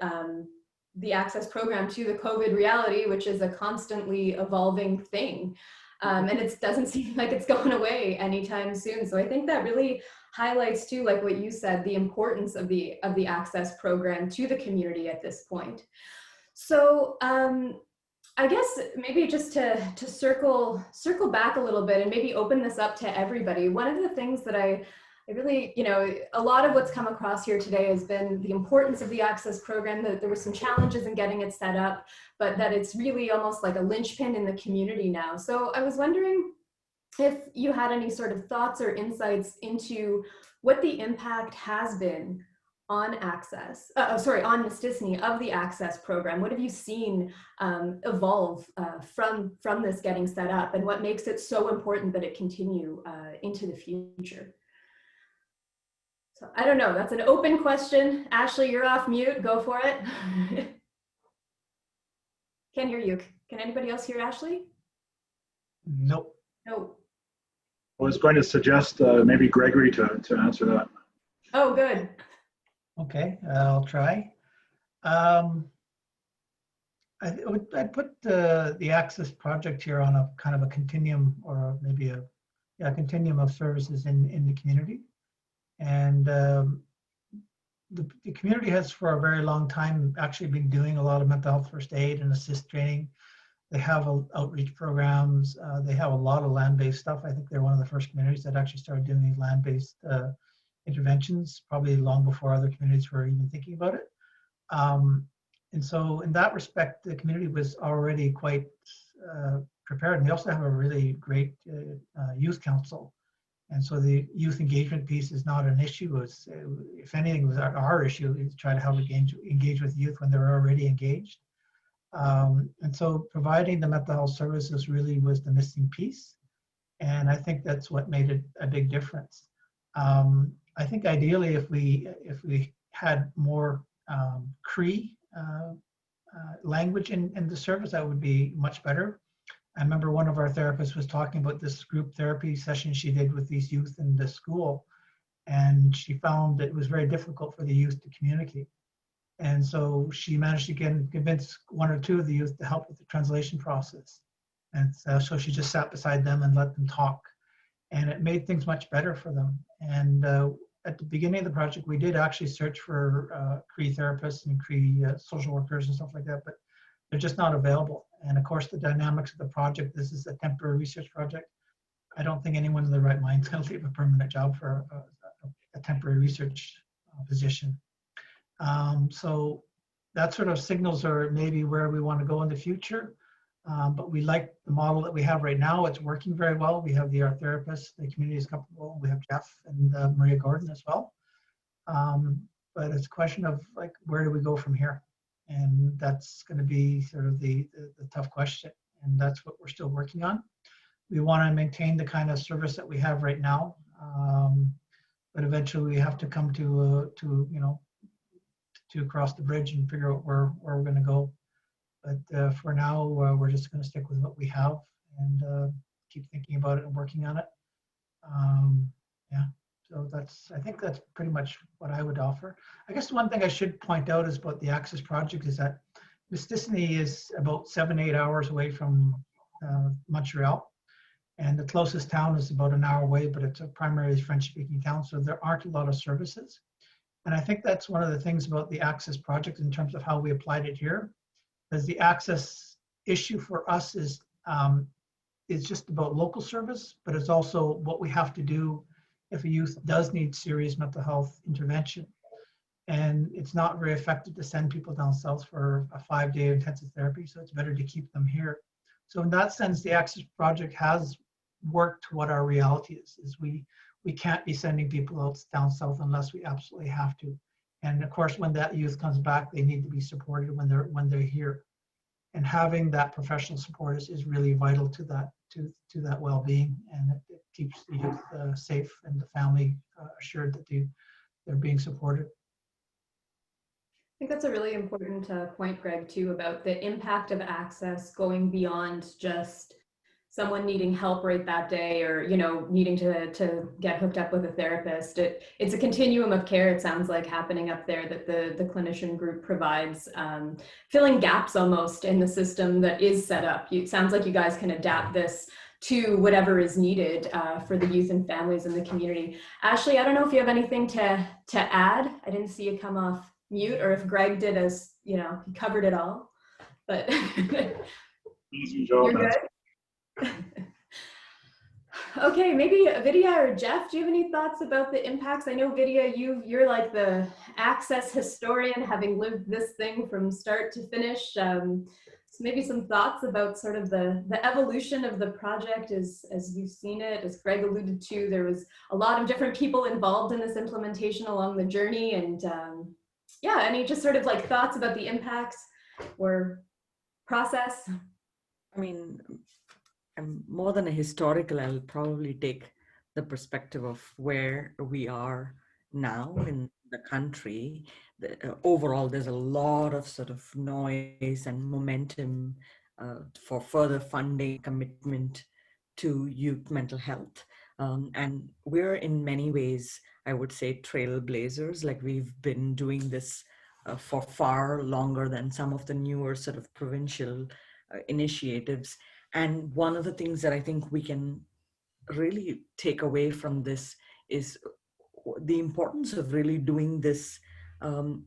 the Access program to the COVID reality, which is a constantly evolving thing. And it doesn't seem like it's going away anytime soon. So I think that really highlights too, like what you said, the importance of the Access program to the community at this point. So I guess maybe just to circle back a little bit and maybe open this up to everybody. One of the things that I really, a lot of what's come across here today has been the importance of the Access program, that there were some challenges in getting it set up, but that it's really almost like a linchpin in the community now. So I was wondering if you had any sort of thoughts or insights into what the impact has been on Access, on Mistissini of the Access program. What have you seen evolve from this getting set up, and what makes it so important that it continue into the future? So I don't know, that's an open question. Ashley, you're off mute, go for it. Can't hear you. Can anybody else hear Ashley? Nope. No. I was going to suggest maybe Gregory to answer that. Oh, good. Okay, I'll try. I'd put the Access project here on a kind of a continuum, or maybe a continuum of services in the community. And the community has for a very long time actually been doing a lot of mental health first aid and assist training. They have outreach programs. They have a lot of land-based stuff. I think they're one of the first communities that actually started doing these land-based interventions, probably long before other communities were even thinking about it. And so in that respect, the community was already quite prepared. And they also have a really great youth council. And so the youth engagement piece is not an issue. It's, if anything, was our issue is try to help engage with youth when they're already engaged. And so providing the mental health services really was the missing piece. And I think that's what made it a big difference. I think ideally if we had more Cree language in the service, that would be much better. I remember one of our therapists was talking about this group therapy session she did with these youth in the school, and she found that it was very difficult for the youth to communicate. And so she managed to convince one or two of the youth to help with the translation process. And so she just sat beside them and let them talk. And it made things much better for them. And at the beginning of the project, we did actually search for Cree therapists and Cree social workers and stuff like that, but they're just not available. And of course, the dynamics of the project, this is a temporary research project. I don't think anyone in their right mind is going to leave a permanent job for a temporary research position. So that sort of signals are maybe where we want to go in the future. But we like the model that we have right now. It's working very well. We have the art therapists, the community is comfortable. We have Jeff and Maria Gordon as well. But it's a question of like, where do we go from here? And that's going to be sort of the tough question. And that's what we're still working on. We want to maintain the kind of service that we have right now. But eventually we have to come to cross the bridge and figure out where we're going to go. But for now, we're just going to stick with what we have and keep thinking about it and working on it. Yeah, so I think that's pretty much what I would offer. I guess one thing I should point out is about the Access project is that Mistissini is about 7-8 hours away from Montreal. And the closest town is about an hour away, but it's a primarily French-speaking town, so there aren't a lot of services. And I think that's one of the things about the Access project in terms of how we applied it here. Because the Access issue for us is just about local service, but it's also what we have to do if a youth does need serious mental health intervention. And it's not very effective to send people down south for a 5-day intensive therapy, so it's better to keep them here. So in that sense, the Access project has worked to what our reality is we can't be sending people out down south unless we absolutely have to. And of course, when that youth comes back, they need to be supported when they're here. And having that professional support is really vital to that well-being, and it keeps the youth safe and the family assured that they're being supported. I think that's a really important point, Greg, too, about the impact of Access going beyond just someone needing help right that day, or needing to get hooked up with a therapist. It's a continuum of care, it sounds like, happening up there that the clinician group provides, filling gaps almost in the system that is set up. It sounds like you guys can adapt this to whatever is needed for the youth and families in the community. Ashley, I don't know if you have anything to add. I didn't see you come off mute, or if Greg did, as he covered it all, but Easy job. you're good. Okay, maybe Vidya or Jeff, do you have any thoughts about the impacts? I know Vidya, you're like the access historian, having lived this thing from start to finish. So maybe some thoughts about sort of the evolution of the project as you've seen it. As Greg alluded to, there was a lot of different people involved in this implementation along the journey. And yeah, any just sort of like thoughts about the impacts or process? I mean, I'm more than a historical, I'll probably take the perspective of where we are now in the country. Overall, there's a lot of sort of noise and momentum for further funding, commitment to youth mental health. And we're in many ways, I would say, trailblazers. Like we've been doing this for far longer than some of the newer sort of provincial initiatives. And one of the things that I think we can really take away from this is the importance of really doing this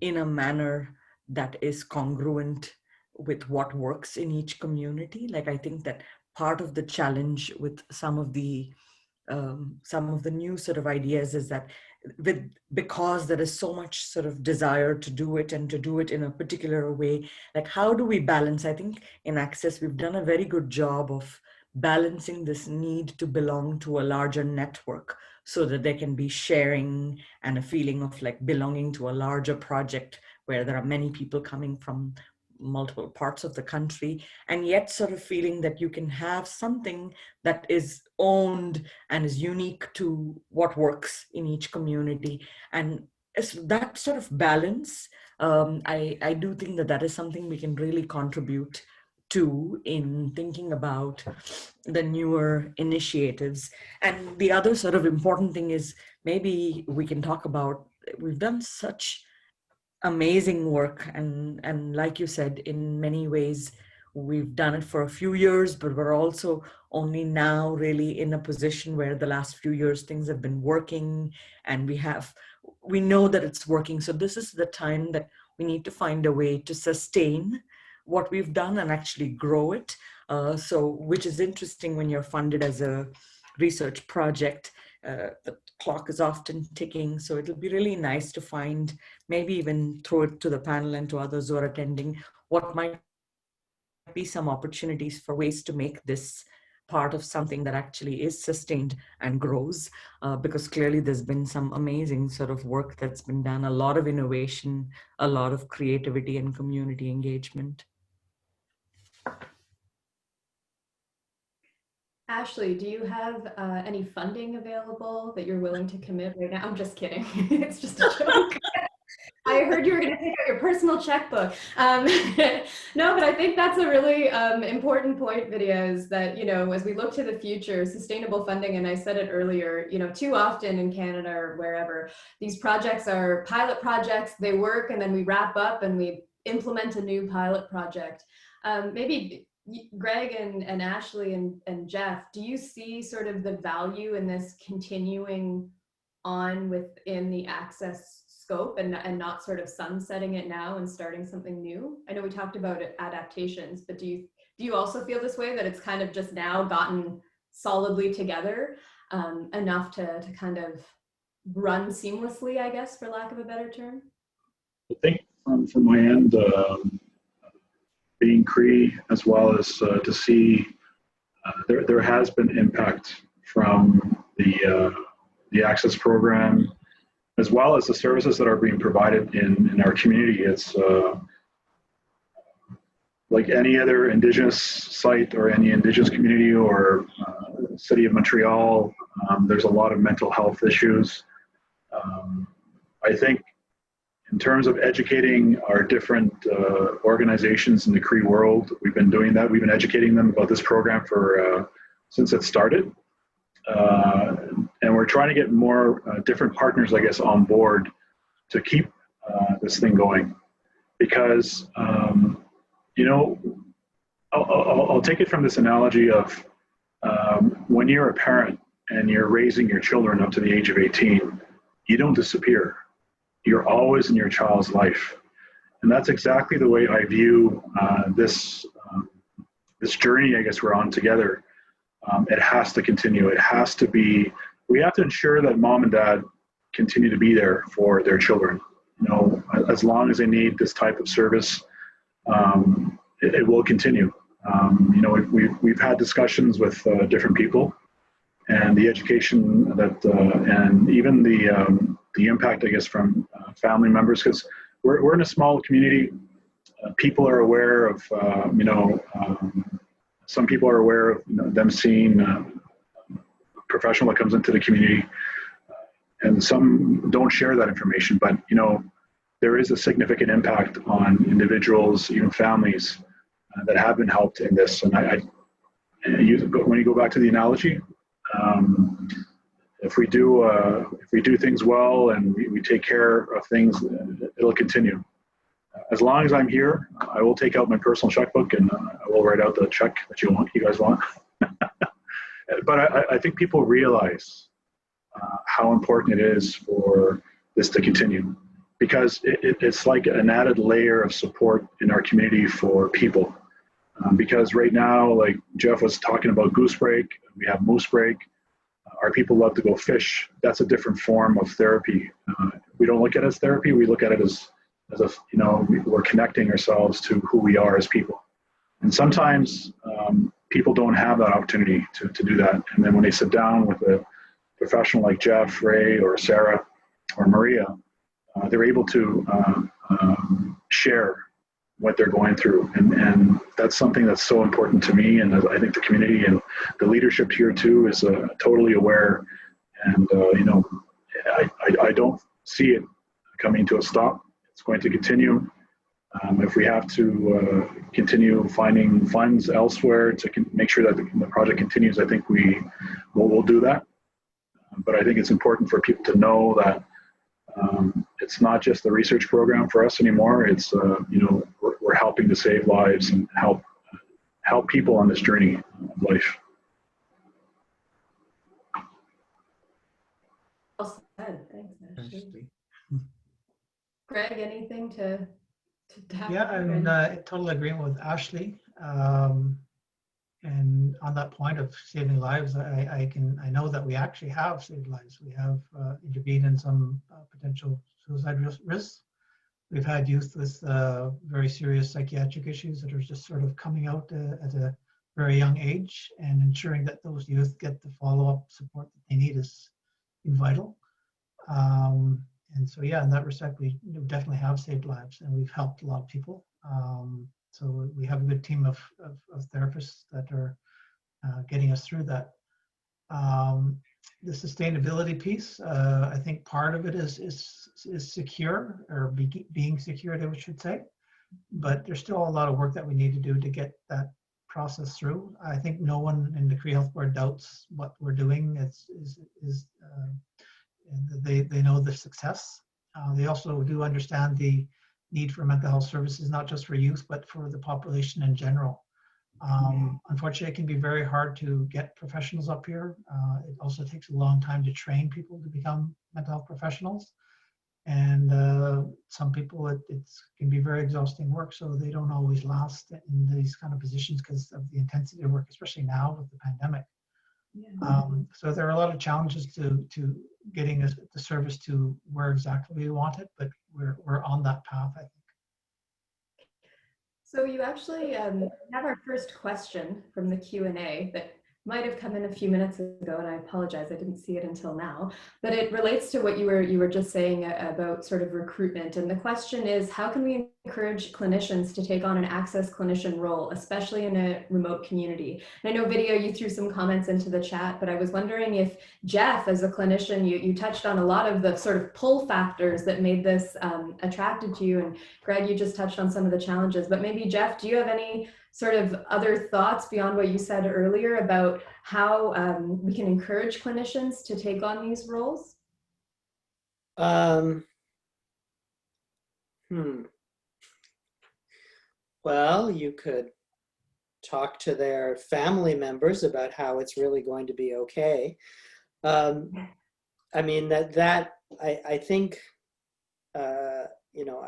in a manner that is congruent with what works in each community. Like I think that part of the challenge with some of the new sort of ideas is that because there is so much sort of desire to do it and to do it in a particular way, like how do we balance? I think in Access, we've done a very good job of balancing this need to belong to a larger network so that there can be sharing and a feeling of like belonging to a larger project where there are many people coming from multiple parts of the country, and yet sort of feeling that you can have something that is owned and is unique to what works in each community. And that sort of balance, I do think that that is something we can really contribute to in thinking about the newer initiatives. And the other sort of important thing is maybe we can talk about, we've done such amazing work, and like you said, in many ways we've done it for a few years, but we're also only now really in a position where the last few years things have been working and we know that it's working. So this is the time that we need to find a way to sustain what we've done and actually grow it. Which is interesting when you're funded as a research project. The clock is often ticking, so it'll be really nice to find, maybe even throw it to the panel and to others who are attending, what might be some opportunities for ways to make this part of something that actually is sustained and grows, because clearly there's been some amazing sort of work that's been done, a lot of innovation, a lot of creativity and community engagement. Ashley, do you have any funding available that you're willing to commit right now? I'm just kidding. It's just a joke. I heard you were going to take out your personal checkbook. No, but I think that's a really important point, Vidya, is that, you know, as we look to the future, sustainable funding, and I said it earlier, you know, too often in Canada or wherever, these projects are pilot projects, they work, and then we wrap up and we implement a new pilot project. Maybe Greg and Ashley and Jeff, do you see sort of the value in this continuing on within the Access scope and not sort of sunsetting it now and starting something new? I know we talked about adaptations, but do you also feel this way, that it's kind of just now gotten solidly together enough to kind of run seamlessly, I guess, for lack of a better term? I think from my end, being Cree, as well as to see there has been impact from the Access program, as well as the services that are being provided in our community. It's like any other Indigenous site or any Indigenous community or city of Montreal, there's a lot of mental health issues. I think in terms of educating our different organizations in the Cree world, we've been doing that. We've been educating them about this program for since it started. And we're trying to get more different partners, I guess, on board to keep this thing going. Because, you know, I'll take it from this analogy of when you're a parent and you're raising your children up to the age of 18, you don't disappear. You're always in your child's life. And that's exactly the way I view this journey, I guess, we're on together. it has to continue. It has to be, we have to ensure that mom and dad continue to be there for their children. You know, as long as they need this type of service, it will continue. You know, we've had discussions with different people, and the education that, and even the impact, I guess, from family members, because we're in a small community. People are aware of, you know, some people are aware of, you know, them seeing a professional that comes into the community, and some don't share that information. But, you know, there is a significant impact on individuals, even families, that have been helped in this. And when you go back to the analogy, if we do things well and we take care of things, it'll continue. As long as I'm here, I will take out my personal checkbook and I will write out the check that you guys want. But I think people realize how important it is for this to continue, because it's like an added layer of support in our community for people. Because right now, like Jeff was talking about goose break, we have moose break. Our people love to go fish. That's a different form of therapy. We don't look at it as therapy. We look at it as a, you know, we're connecting ourselves to who we are as people. And sometimes people don't have that opportunity to do that. And then when they sit down with a professional like Jeff, Ray, or Sarah, or Maria, they're able to share what they're going through. And that's something that's so important to me. And I think the community and the leadership here too is totally aware. And, you know, I don't see it coming to a stop. It's going to continue. If we have to continue finding funds elsewhere to make sure that the project continues, I think we'll do that. But I think it's important for people to know that it's not just a research program for us anymore. It's, you know, we're helping to save lives and help people on this journey of life. Well said. Thanks, Ashley. Greg, anything to tap Yeah, on? I'm in total agreement with Ashley. And on that point of saving lives, I know that we actually have saved lives. We have intervened in some potential suicide risks. We've had youth with very serious psychiatric issues that are just sort of coming out at a very young age, and ensuring that those youth get the follow-up support that they need is vital. And so, yeah, in that respect, we definitely have saved lives, and we've helped a lot of people. So we have a good team of therapists that are getting us through that. The sustainability piece, I think part of it is secure, or being secured, I should say. But there's still a lot of work that we need to do to get that process through. I think no one in the Cree Health Board doubts what we're doing. They know the success. They also do understand the need for mental health services, not just for youth, but for the population in general. Unfortunately, it can be very hard to get professionals up here. It also takes a long time to train people to become mental health professionals. And some people, it can be very exhausting work, so they don't always last in these kind of positions because of the intensity of work, especially now with the pandemic. Yeah. So there are a lot of challenges to getting the service to where exactly we want it, but we're on that path, I think. So you actually have our first question from the Q&A that might have come in a few minutes ago, and I apologize, I didn't see it until now, but it relates to what you were just saying about sort of recruitment. And the question is, how can we encourage clinicians to take on an access clinician role, especially in a remote community? And I know, Video, you threw some comments into the chat, but I was wondering if Jeff, as a clinician, you touched on a lot of the sort of pull factors that made this attractive to you. And Greg, you just touched on some of the challenges, but maybe Jeff, do you have any sort of other thoughts beyond what you said earlier about how we can encourage clinicians to take on these roles? Well, you could talk to their family members about how it's really going to be okay. I mean, I think, you know,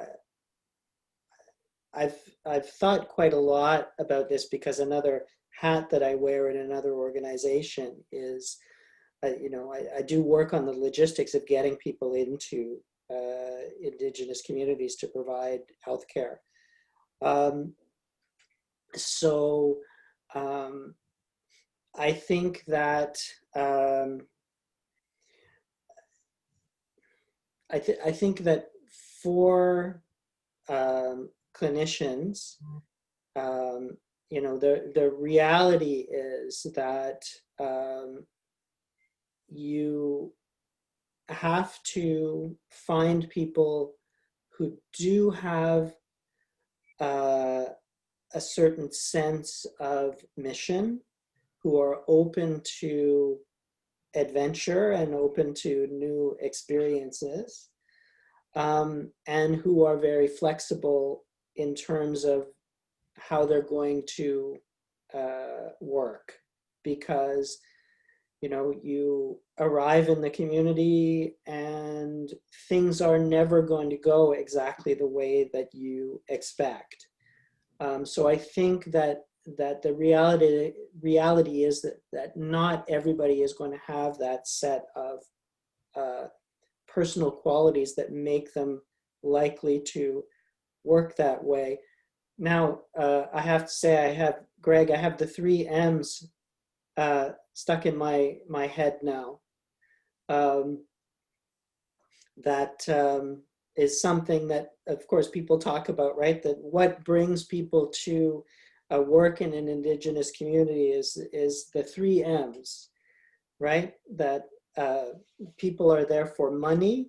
I've thought quite a lot about this, because another hat that I wear in another organization is, I do work on the logistics of getting people into Indigenous communities to provide healthcare. So I think that I think that for clinicians, the reality is that you have to find people who do have a certain sense of mission, who are open to adventure and open to new experiences, and who are very flexible in terms of how they're going to work. Because you arrive in the community and things are never going to go exactly the way that you expect. So I think that the reality is that not everybody is going to have that set of personal qualities that make them likely to work that way. Now, I have to say, I have the 3 M's stuck in my head now. That is something that, of course, people talk about, right? That what brings people to work in an Indigenous community is the 3 M's, right? That people are there for money.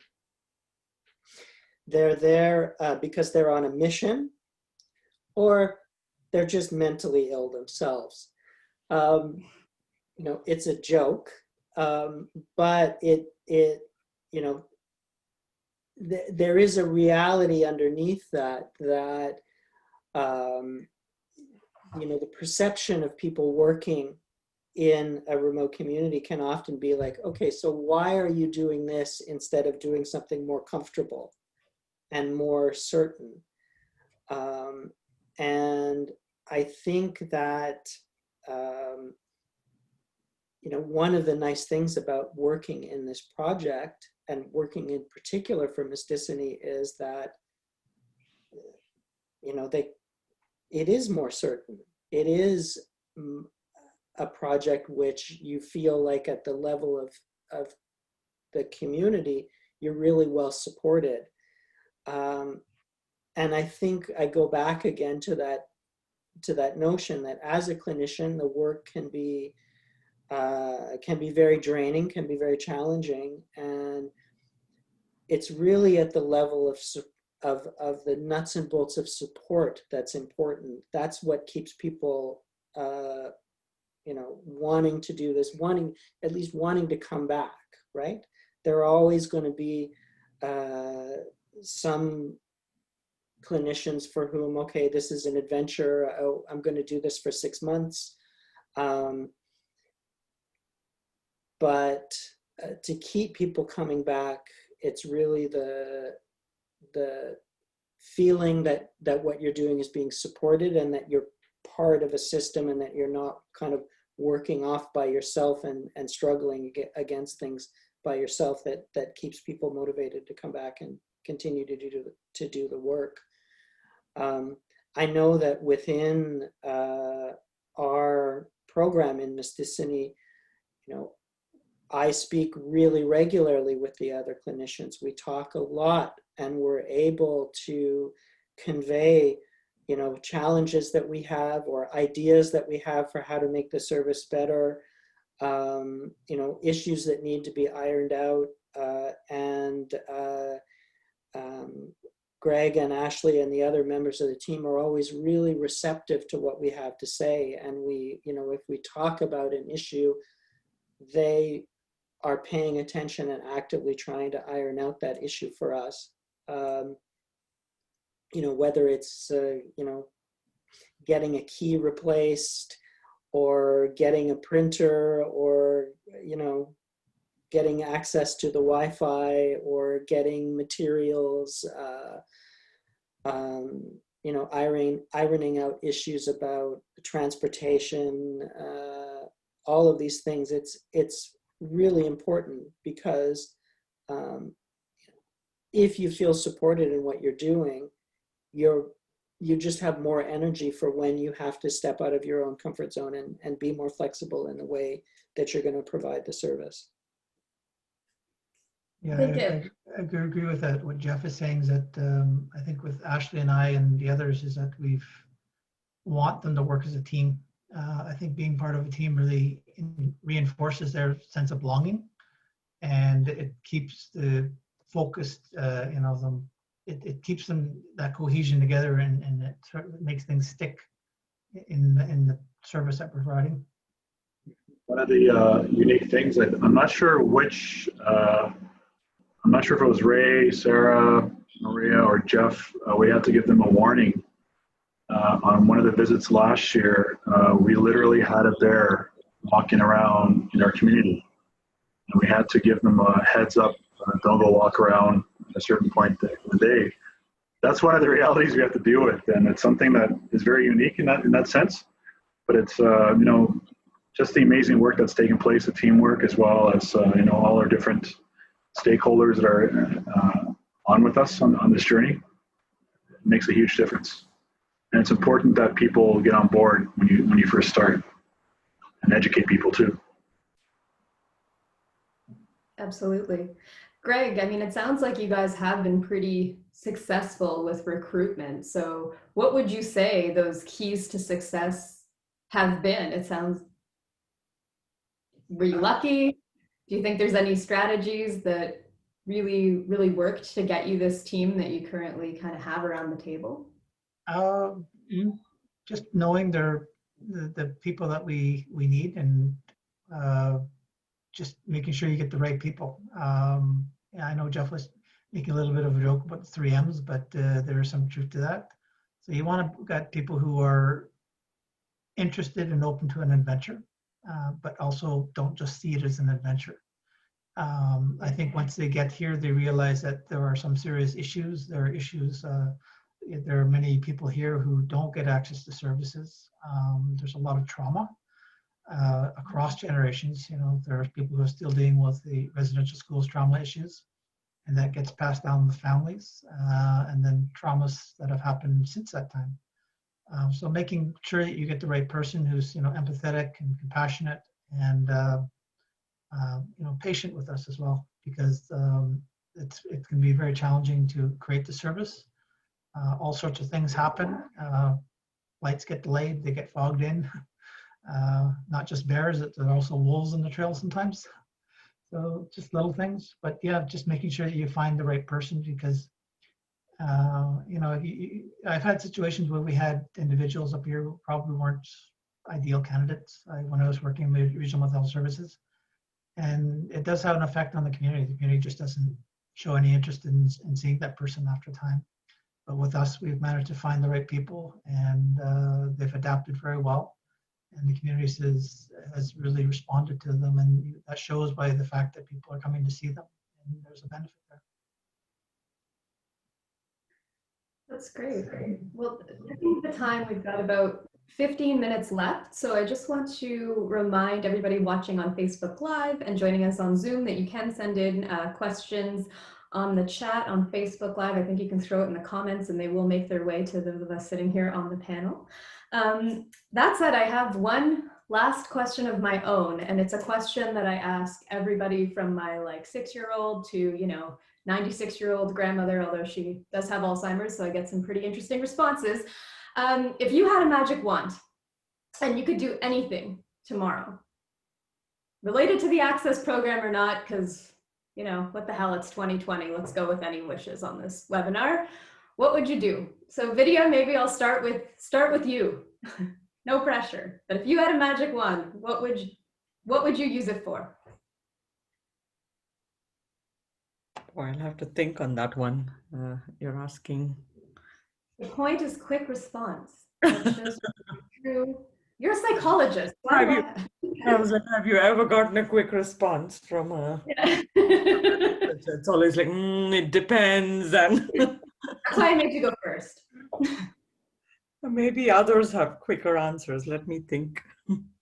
They're there because they're on a mission, or they're just mentally ill themselves. It's a joke, but there is a reality underneath that the perception of people working in a remote community can often be like, okay, so why are you doing this instead of doing something more comfortable and more certain? And I think that one of the nice things about working in this project, and working in particular for Mistissini, is that it is more certain. It is a project which you feel like at the level of the community, you're really well supported. And I think I go back again to that notion that as a clinician, the work can be very draining, can be very challenging, and it's really at the level of the nuts and bolts of support that's important. That's what keeps people, wanting to do this, at least wanting to come back, right? There are always going to be some clinicians for whom, okay, this is an adventure. Oh, I'm going to do this for 6 months. But to keep people coming back, it's really the feeling that what you're doing is being supported, and that you're part of a system, and that you're not kind of working off by yourself and struggling against things by yourself, that keeps people motivated to come back and continue to do the work. I know that within our program in Mistissini, I speak really regularly with the other clinicians. We talk a lot, and we're able to convey, challenges that we have, or ideas that we have for how to make the service better, issues that need to be ironed out. And Greg and Ashley and the other members of the team are always really receptive to what we have to say. And we, if we talk about an issue, they are paying attention and actively trying to iron out that issue for us. Whether it's, getting a key replaced, or getting a printer, or, getting access to the Wi-Fi, or getting materials, ironing out issues about transportation, all of these things. It's really important because if you feel supported in what you're doing, you just have more energy for when you have to step out of your own comfort zone and be more flexible in the way that you're going to provide the service. Yeah, I agree with that. What Jeff is saying is that I think with Ashley and I and the others is that we want them to work as a team. I think being part of a team really reinforces their sense of belonging, and it keeps the focused, it keeps them that cohesion together, and it sort of makes things stick in the service that we're providing. One of the unique things, I'm not sure which, I'm not sure if it was Ray, Sarah, Maria, or Jeff. We had to give them a warning on one of the visits last year. We literally had a bear walking around in our community, and we had to give them a heads up. Don't go walk around at a certain point in the day. That's one of the realities we have to deal with, and it's something that is very unique in that sense. But it's just the amazing work that's taking place, the teamwork, as well as all our different stakeholders that are on with us on this journey. It makes a huge difference, and it's important that people get on board when you first start, and educate people too. Absolutely. Greg, I mean, it sounds like you guys have been pretty successful with recruitment. So what would you say those keys to success have been? It sounds, were you lucky? Do you think there's any strategies that really, really worked to get you this team that you currently kind of have around the table? Just knowing they're the people that we need, and just making sure you get the right people. I know Jeff was making a little bit of a joke about the 3 M's, but there is some truth to that. So you want to get people who are interested and open to an adventure, but also don't just see it as an adventure. I think once they get here, they realize that there are some serious issues. There are issues. There are many people here who don't get access to services. There's a lot of trauma across generations. There are people who are still dealing with the residential schools trauma issues, and that gets passed down to families, and then traumas that have happened since that time. So making sure that you get the right person who's empathetic and compassionate and patient with us as well, because it can be very challenging to create the service. All sorts of things happen. Flights get delayed, they get fogged in. Not just bears, there are also wolves on the trail sometimes. So just little things, but yeah, just making sure that you find the right person, because I've had situations where we had individuals up here who probably weren't ideal candidates when I was working with regional mental health services, and it does have an effect on the community. The community just doesn't show any interest in seeing that person after time. But with us, we've managed to find the right people, and they've adapted very well. And the community has really responded to them, and that shows by the fact that people are coming to see them, and there's a benefit there. That's great. Well, looking at the time, we've got about 15 minutes left. So I just want to remind everybody watching on Facebook Live and joining us on Zoom that you can send in questions on the chat on Facebook Live. I think you can throw it in the comments and they will make their way to those of us sitting here on the panel. That said, I have one last question of my own, and it's a question that I ask everybody from my 6-year-old to 96-year-old grandmother, although she does have Alzheimer's, so I get some pretty interesting responses. If you had a magic wand and you could do anything tomorrow, related to the Access program or not, because what the hell, it's 2020, let's go with any wishes on this webinar. What would you do? So Vidya, maybe I'll start with you. No pressure. But if you had a magic wand, what would you use it for? Well, I'll have to think on that one. You're asking. The point is quick response. True. You're a psychologist. I was like, have you ever gotten a quick response from a? Yeah. It's always like, it depends, and that's why I made you go first. Maybe others have quicker answers. Let me think.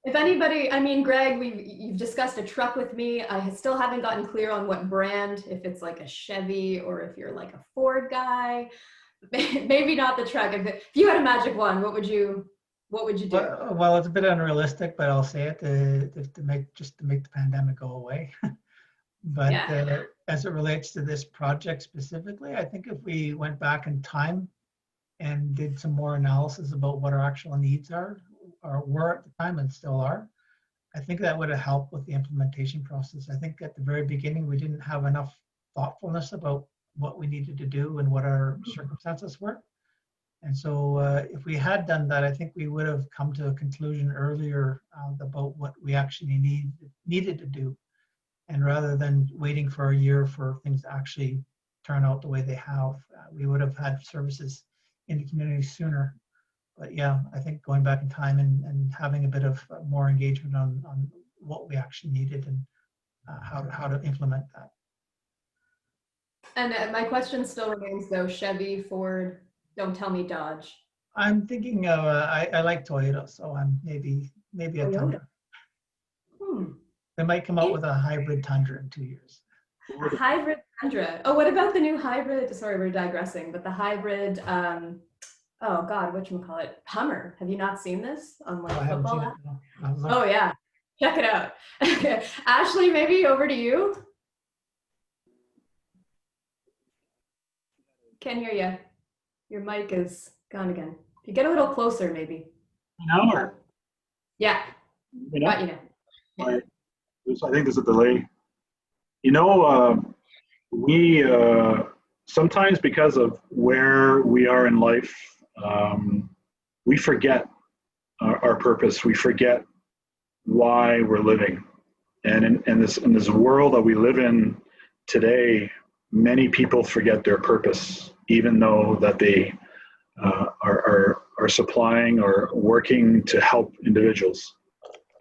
If anybody, I mean, Greg, you've discussed a truck with me. I still haven't gotten clear on what brand, if it's like a Chevy or if you're like a Ford guy. Maybe not the truck. If you had a magic wand, what would you do? Well, it's a bit unrealistic, but I'll say it to make the pandemic go away. But Yeah. As it relates to this project specifically, I think if we went back in time and did some more analysis about what our actual needs are or were at the time and still are, I think that would have helped with the implementation process. I think at the very beginning, we didn't have enough thoughtfulness about what we needed to do and what our circumstances were. And so if we had done that, I think we would have come to a conclusion earlier about what we actually needed to do. And rather than waiting for a year for things to actually turn out the way they have, we would have had services in the community sooner. But yeah, I think going back in time and having a bit of more engagement on what we actually needed and how to implement that. And my question still remains though, Chevy, Ford, don't tell me Dodge. I'm thinking of, I like Toyota, so I'm maybe a Toyota. Tundra. They might come out with a hybrid Tundra in 2 years. A hybrid Tundra. Oh, what about the new hybrid? Sorry, we're digressing, but the hybrid, oh God, whatchamacallit, Hummer. Have you not seen this on like I haven't football seen app? it. No. Oh yeah, check it out. Ashley, maybe over to you. Can't hear you. Your mic is gone again. If you get a little closer, maybe. Now or? Yeah, You know? got you now. I think there's a delay. You know, we sometimes because of where we are in life, we forget our purpose. We forget why we're living. And in this world that we live in today, many people forget their purpose, even though that they are supplying or working to help individuals.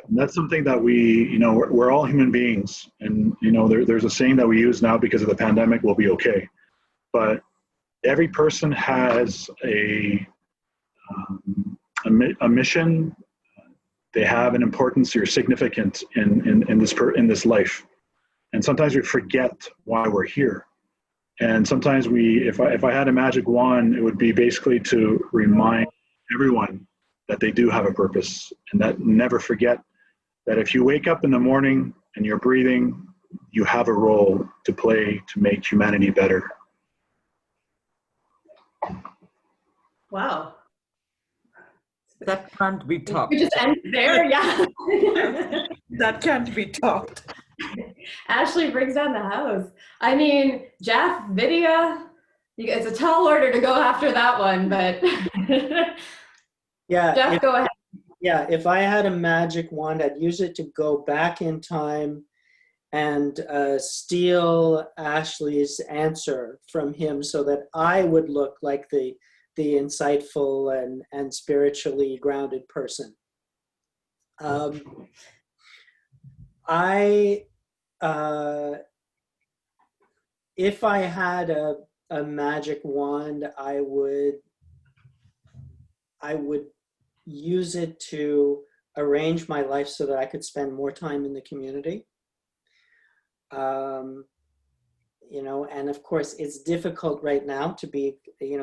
And that's something that we're all human beings. And, there's a saying that we use now because of the pandemic, we'll be okay. But every person has a mission. They have an importance or significance in this life. And sometimes we forget why we're here. And sometimes if I had a magic wand, it would be basically to remind everyone that they do have a purpose, and that never forget that if you wake up in the morning and you're breathing, you have a role to play to make humanity better. Wow. That can't be topped. We just end there, yeah. That can't be topped. Ashley brings down the house. I mean, Jeff, Vidya, it's a tall order to go after that one, but Yeah. Jeff, go ahead. Yeah, if I had a magic wand, I'd use it to go back in time and steal Ashley's answer from him so that I would look like the insightful and spiritually grounded person. If I had a magic wand, I would use it to arrange my life so that I could spend more time in the community. And of course, it's difficult right now to be,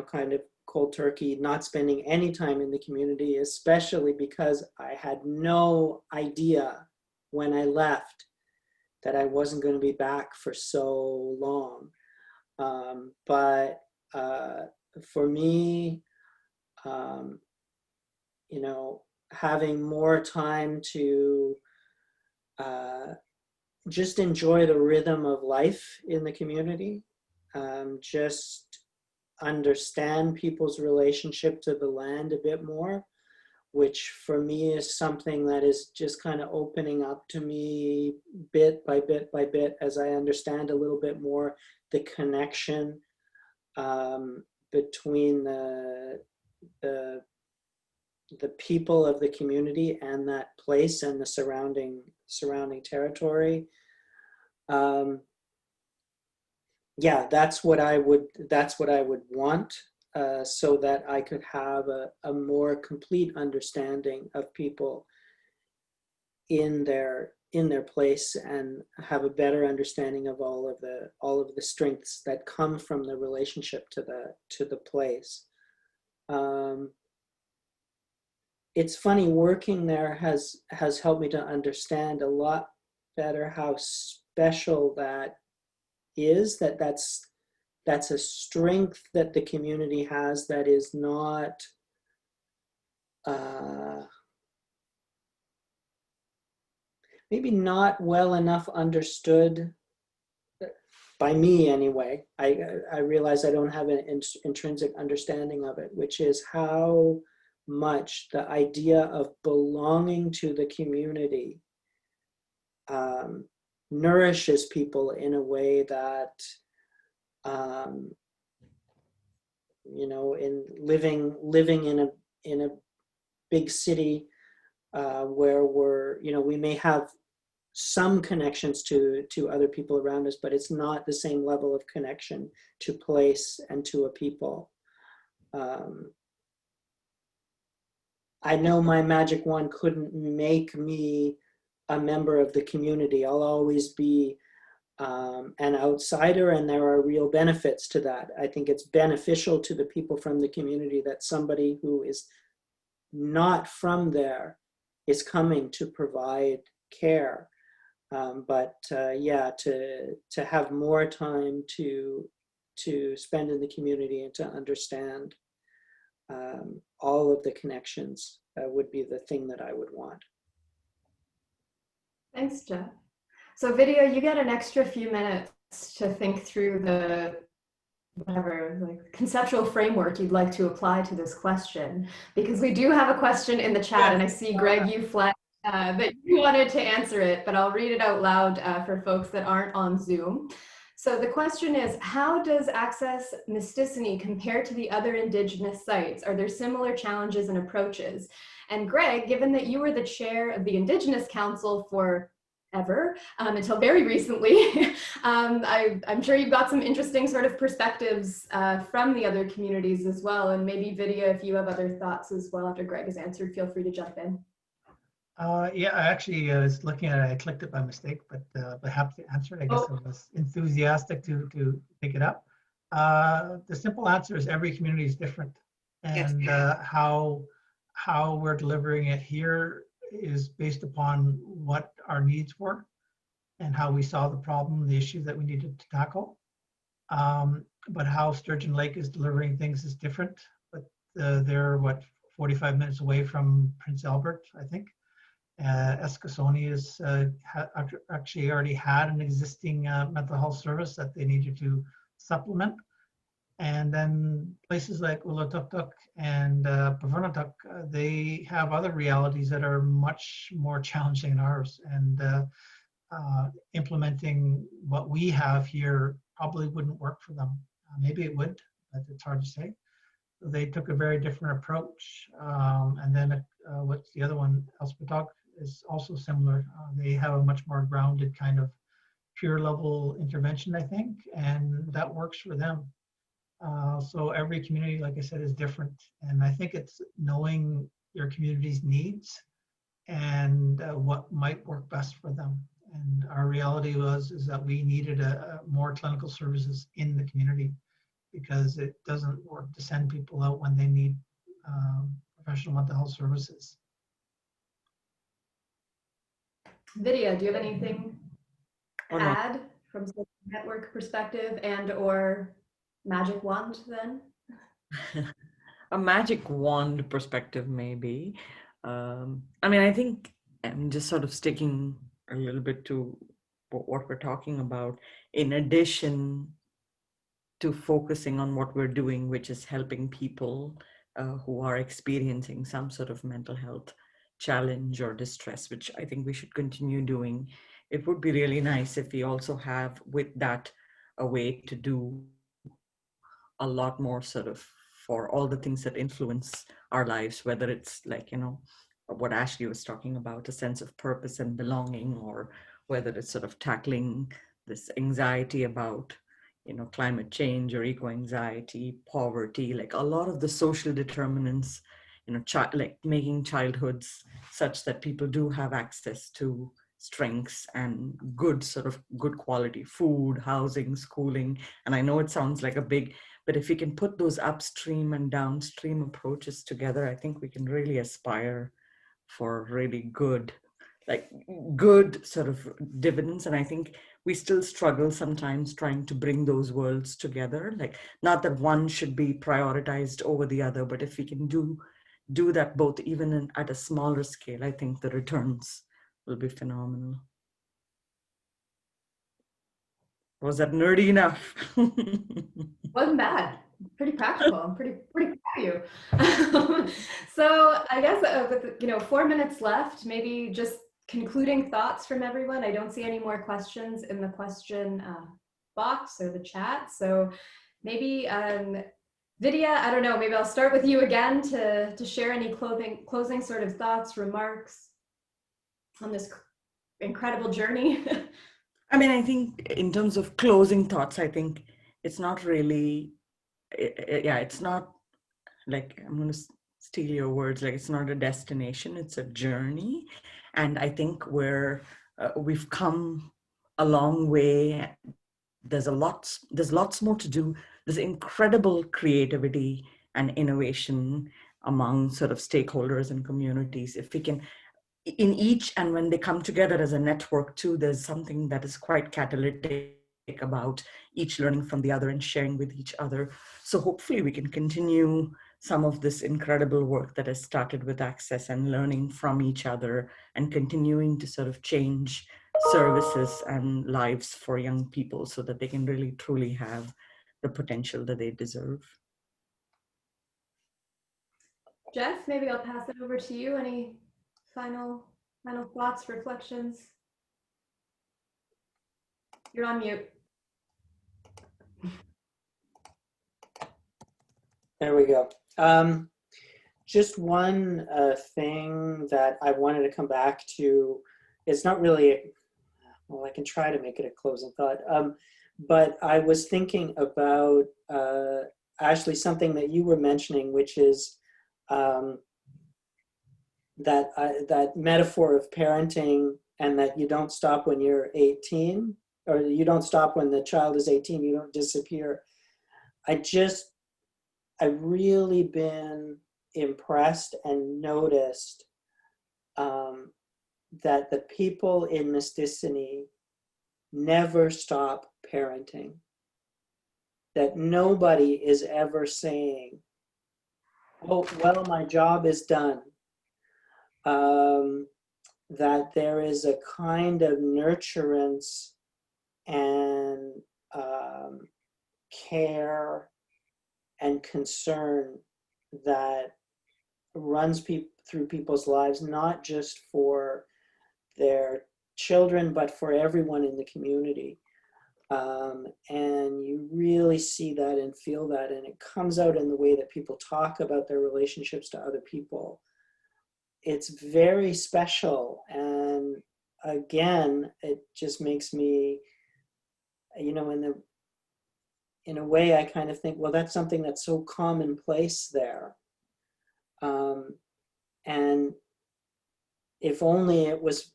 kind of cold turkey, not spending any time in the community, especially because I had no idea when I left that I wasn't going to be back for so long. But for me, having more time to just enjoy the rhythm of life in the community, just understand people's relationship to the land a bit more, which for me is something that is just kind of opening up to me bit by bit by bit as I understand a little bit more the connection between the people of the community and that place and the surrounding territory. Yeah, that's what I would want. so that I could have a more complete understanding of people in their place, and have a better understanding of all of the strengths that come from the relationship to the place. It's funny, working there has helped me to understand a lot better how special that is. That's a strength that the community has that is not maybe not well enough understood by me anyway. I realize I don't have an intrinsic understanding of it, which is how much the idea of belonging to the community nourishes people in a way that, you know, in living in a big city where we may have some connections to other people around us, but it's not the same level of connection to place and to a people. I know my magic wand couldn't make me a member of the community. I'll always be an outsider, and there are real benefits to that. I think it's beneficial to the people from the community that somebody who is not from there is coming to provide care. Yeah, to have more time to spend in the community and to understand all of the connections would be the thing that I would want. Thanks, Jeff. So Video, you get an extra few minutes to think through the conceptual framework you'd like to apply to this question, because we do have a question in the chat, and I see, Greg, you flagged that you wanted to answer it, but I'll read it out loud for folks that aren't on Zoom. So the question is, how does Access Mistissini compare to the other Indigenous sites? Are there similar challenges and approaches? And Greg, given that you were the chair of the Indigenous Council for ever, until very recently, I'm sure you've got some interesting sort of perspectives from the other communities as well. And maybe Vidya, if you have other thoughts as well after Greg has answered, feel free to jump in. Yeah, I actually was looking at it. I clicked it by mistake, but happy to answer it. I guess I was enthusiastic to pick it up. The simple answer is every community is different, and how we're delivering it here is based upon what our needs were and how we saw the problem, the issue that we needed to tackle. But how Sturgeon Lake is delivering things is different. But they're 45 minutes away from Prince Albert, I think. Aschihkuwaataauch is actually already had an existing mental health service that they needed to supplement. And then places like Ulatuktuk and Pavunatuk, they have other realities that are much more challenging than ours. And implementing what we have here probably wouldn't work for them. Maybe it would, but it's hard to say. So they took a very different approach. And then what's the other one? Aschihkuwaataauch is also similar. They have a much more grounded kind of pure level intervention, I think, and that works for them. So every community, like I said, is different. And I think it's knowing your community's needs and what might work best for them. And our reality is that we needed more clinical services in the community, because it doesn't work to send people out when they need professional mental health services. Vidya, do you have anything to add from the network perspective and or magic wand then? A magic wand perspective, maybe. I mean, I think I'm just sort of sticking a little bit to what we're talking about, in addition to focusing on what we're doing, which is helping people who are experiencing some sort of mental health challenge or distress, which I think we should continue doing. It would be really nice if we also have with that a way to do a lot more sort of for all the things that influence our lives, whether it's like, you know, what Ashley was talking about, a sense of purpose and belonging, or whether it's sort of tackling this anxiety about, climate change or eco-anxiety, poverty, like a lot of the social determinants, like making childhoods such that people do have access to strengths and good quality food, housing, schooling. And I know it sounds like a big, but if we can put those upstream and downstream approaches together, I think we can really aspire for really good sort of dividends. And I think we still struggle sometimes trying to bring those worlds together. Like, not that one should be prioritized over the other, but if we can do that both, even at a smaller scale, I think the returns will be phenomenal. Was that nerdy enough? Wasn't bad. Pretty practical. I'm pretty proud of you. So I guess with 4 minutes left, maybe just concluding thoughts from everyone. I don't see any more questions in the question box or the chat. So maybe Vidya, I don't know, maybe I'll start with you again to share any closing sort of thoughts, remarks on this incredible journey. I mean, I think in terms of closing thoughts, I think it's not really, it's not like, I'm going to steal your words, like it's not a destination, it's a journey. And I think we've come a long way. There's lots more to do. There's incredible creativity and innovation among sort of stakeholders and communities. If we can, in each, and when they come together as a network too, there's something that is quite catalytic about each learning from the other and sharing with each other. So hopefully we can continue some of this incredible work that has started with Access and learning from each other and continuing to sort of change services and lives for young people so that they can really truly have the potential that they deserve. Jess, maybe I'll pass it over to you. Any final thoughts, reflections? You're on mute. There we go. Just one thing that I wanted to come back to. It's not really, well, I can try to make it a closing thought. But I was thinking about, Ashley, something that you were mentioning, which is that metaphor of parenting, and that you don't stop when you're 18, or you don't stop when the child is 18, you don't disappear. I've really been impressed and noticed that the people in Mistissini never stop parenting. That nobody is ever saying, oh, well, my job is done. That there is a kind of nurturance and care and concern that runs through people's lives, not just for their children, but for everyone in the community. And you really see that and feel that, and it comes out in the way that people talk about their relationships to other people. It's very special. And again, it just makes me, in a way, I kind of think, well, that's something that's so commonplace there. And if only it was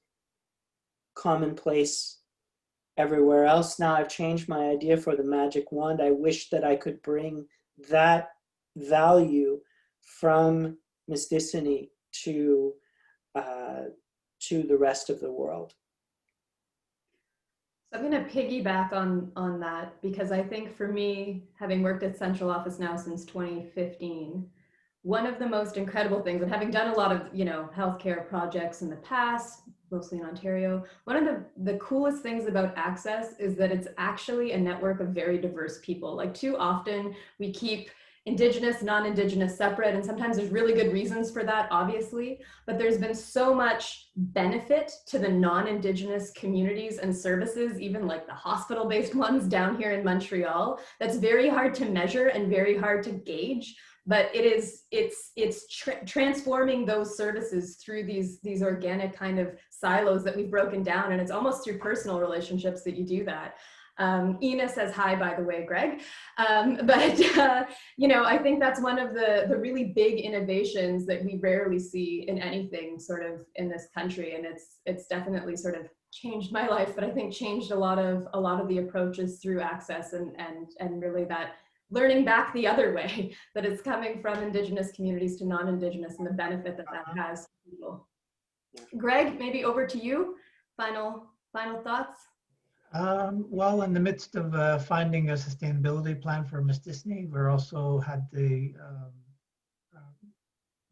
commonplace everywhere else. Now I've changed my idea for the magic wand. I wish that I could bring that value from Mistissini to the rest of the world. So I'm going to piggyback on that, because I think for me, having worked at central office now since 2015, one of the most incredible things, and having done a lot of healthcare projects in the past, mostly in Ontario, one of the coolest things about Access is that it's actually a network of very diverse people. Like, too often we keep Indigenous, non-Indigenous separate, and sometimes there's really good reasons for that, obviously, but there's been so much benefit to the non-Indigenous communities and services, even like the hospital-based ones down here in Montreal, that's very hard to measure and very hard to gauge, but it's transforming those services through these organic kind of silos that we've broken down, and it's almost through personal relationships that you do that. Ina says hi, by the way, Greg. You know, I think that's one of the really big innovations that we rarely see in anything sort of in this country. And it's definitely sort of changed my life, but I think changed a lot of the approaches through access and really that learning back the other way, that it's coming from Indigenous communities to non-Indigenous and the benefit that that has to people. Greg, maybe over to you. Final thoughts? Well, in the midst of finding a sustainability plan for Mistissini, we're also had the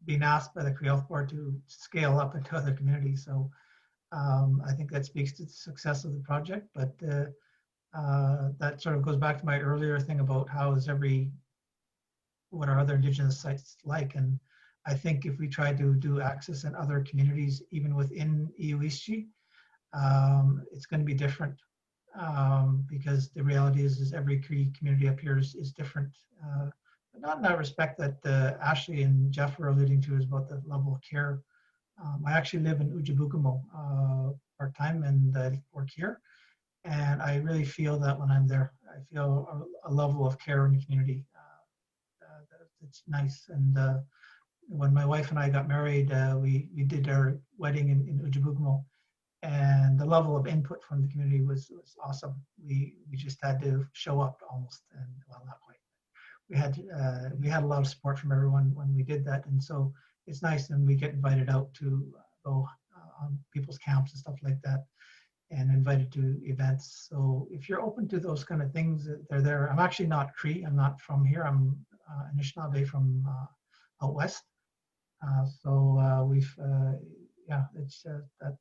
been asked by the Cree Health Board to scale up into other communities. So I think that speaks to the success of the project, but that sort of goes back to my earlier thing about what are other Indigenous sites like. And I think if we try to do access in other communities, even within Iuishi, it's going to be different because the reality is every Cree community up here is different. But not in that respect that Ashley and Jeff were alluding to, is about the level of care. I actually live in Ujibukamo part-time and I work here. And I really feel that when I'm there, I feel a level of care in the community. It's nice. And when my wife and I got married, we did our wedding in Ujibukamo, and the level of input from the community was awesome. We just had to show up almost, and well, not quite. We had a lot of support from everyone when we did that, and so it's nice. And we get invited out to go on people's camps and stuff like that, and invited to events. So if you're open to those kind of things, they're there. I'm actually not Cree. I'm not from here. I'm Anishinaabe from out west. Yeah, it's that.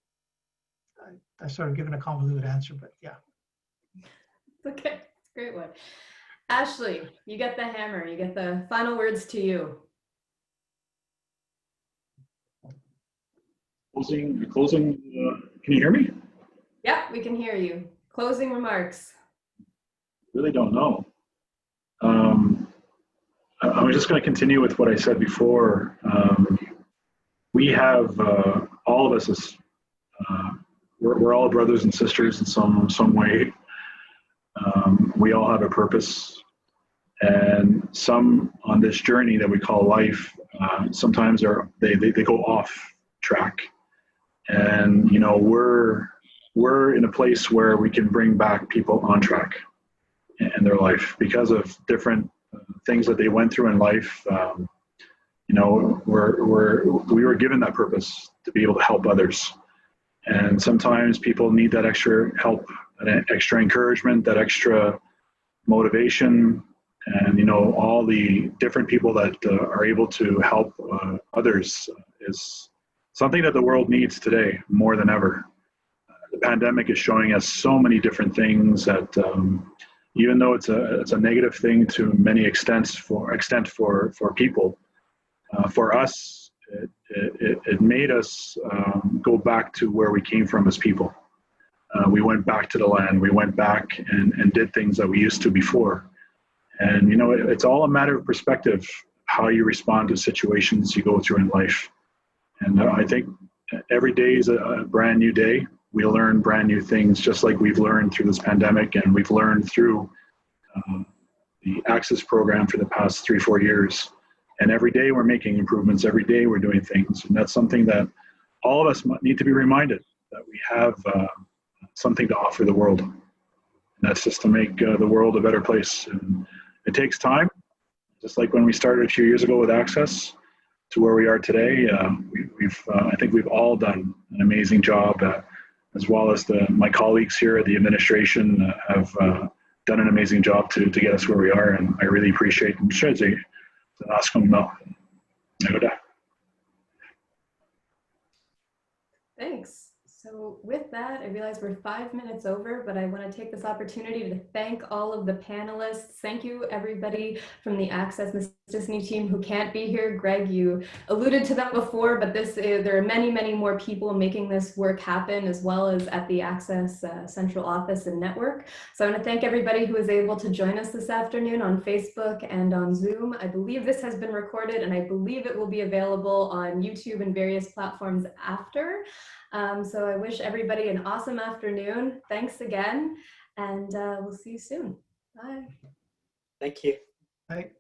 I sort of given a convoluted answer, but yeah. Okay, great one. Ashley, you get the hammer. You get the final words to you. Closing. Can you hear me? Yeah, we can hear you. Closing remarks. Really don't know. I'm just going to continue with what I said before. We have all of us as we're all brothers and sisters in some way. We all have a purpose, and some on this journey that we call life sometimes they go off track, and you know we're in a place where we can bring back people on track in their life because of different things that they went through in life. You know, we were given that purpose to be able to help others. And sometimes people need that extra help, that extra encouragement, that extra motivation, and you know, all the different people that are able to help others is something that the world needs today more than ever. The pandemic is showing us so many different things that even though it's a negative thing to many extent for people, for us, it made us go back to where we came from as people. We went back to the land. We went back and did things that we used to before. And, you know, it's all a matter of perspective, how you respond to situations you go through in life. And I think every day is a brand new day. We learn brand new things, just like we've learned through this pandemic, and we've learned through the Access program for the past 3-4 years. And every day we're making improvements. Every day we're doing things. And that's something that all of us need to be reminded, that we have something to offer the world. And that's just to make the world a better place. And it takes time, just like when we started a few years ago with Access to where we are today. I think we've all done an amazing job, as well as my colleagues here at the administration have done an amazing job to get us where we are. And I really appreciate them. Thanks. So with that, I realize we're 5 minutes over, but I want to take this opportunity to thank all of the panelists. Thank you, everybody from the Access Mistissini team who can't be here. Greg, you alluded to them before, but there are many, many more people making this work happen, as well as at the Access Central Office and Network. So I want to thank everybody who was able to join us this afternoon on Facebook and on Zoom. I believe this has been recorded, and I believe it will be available on YouTube and various platforms after. So I wish everybody an awesome afternoon. Thanks again. and we'll see you soon. Bye. Thank you. Right.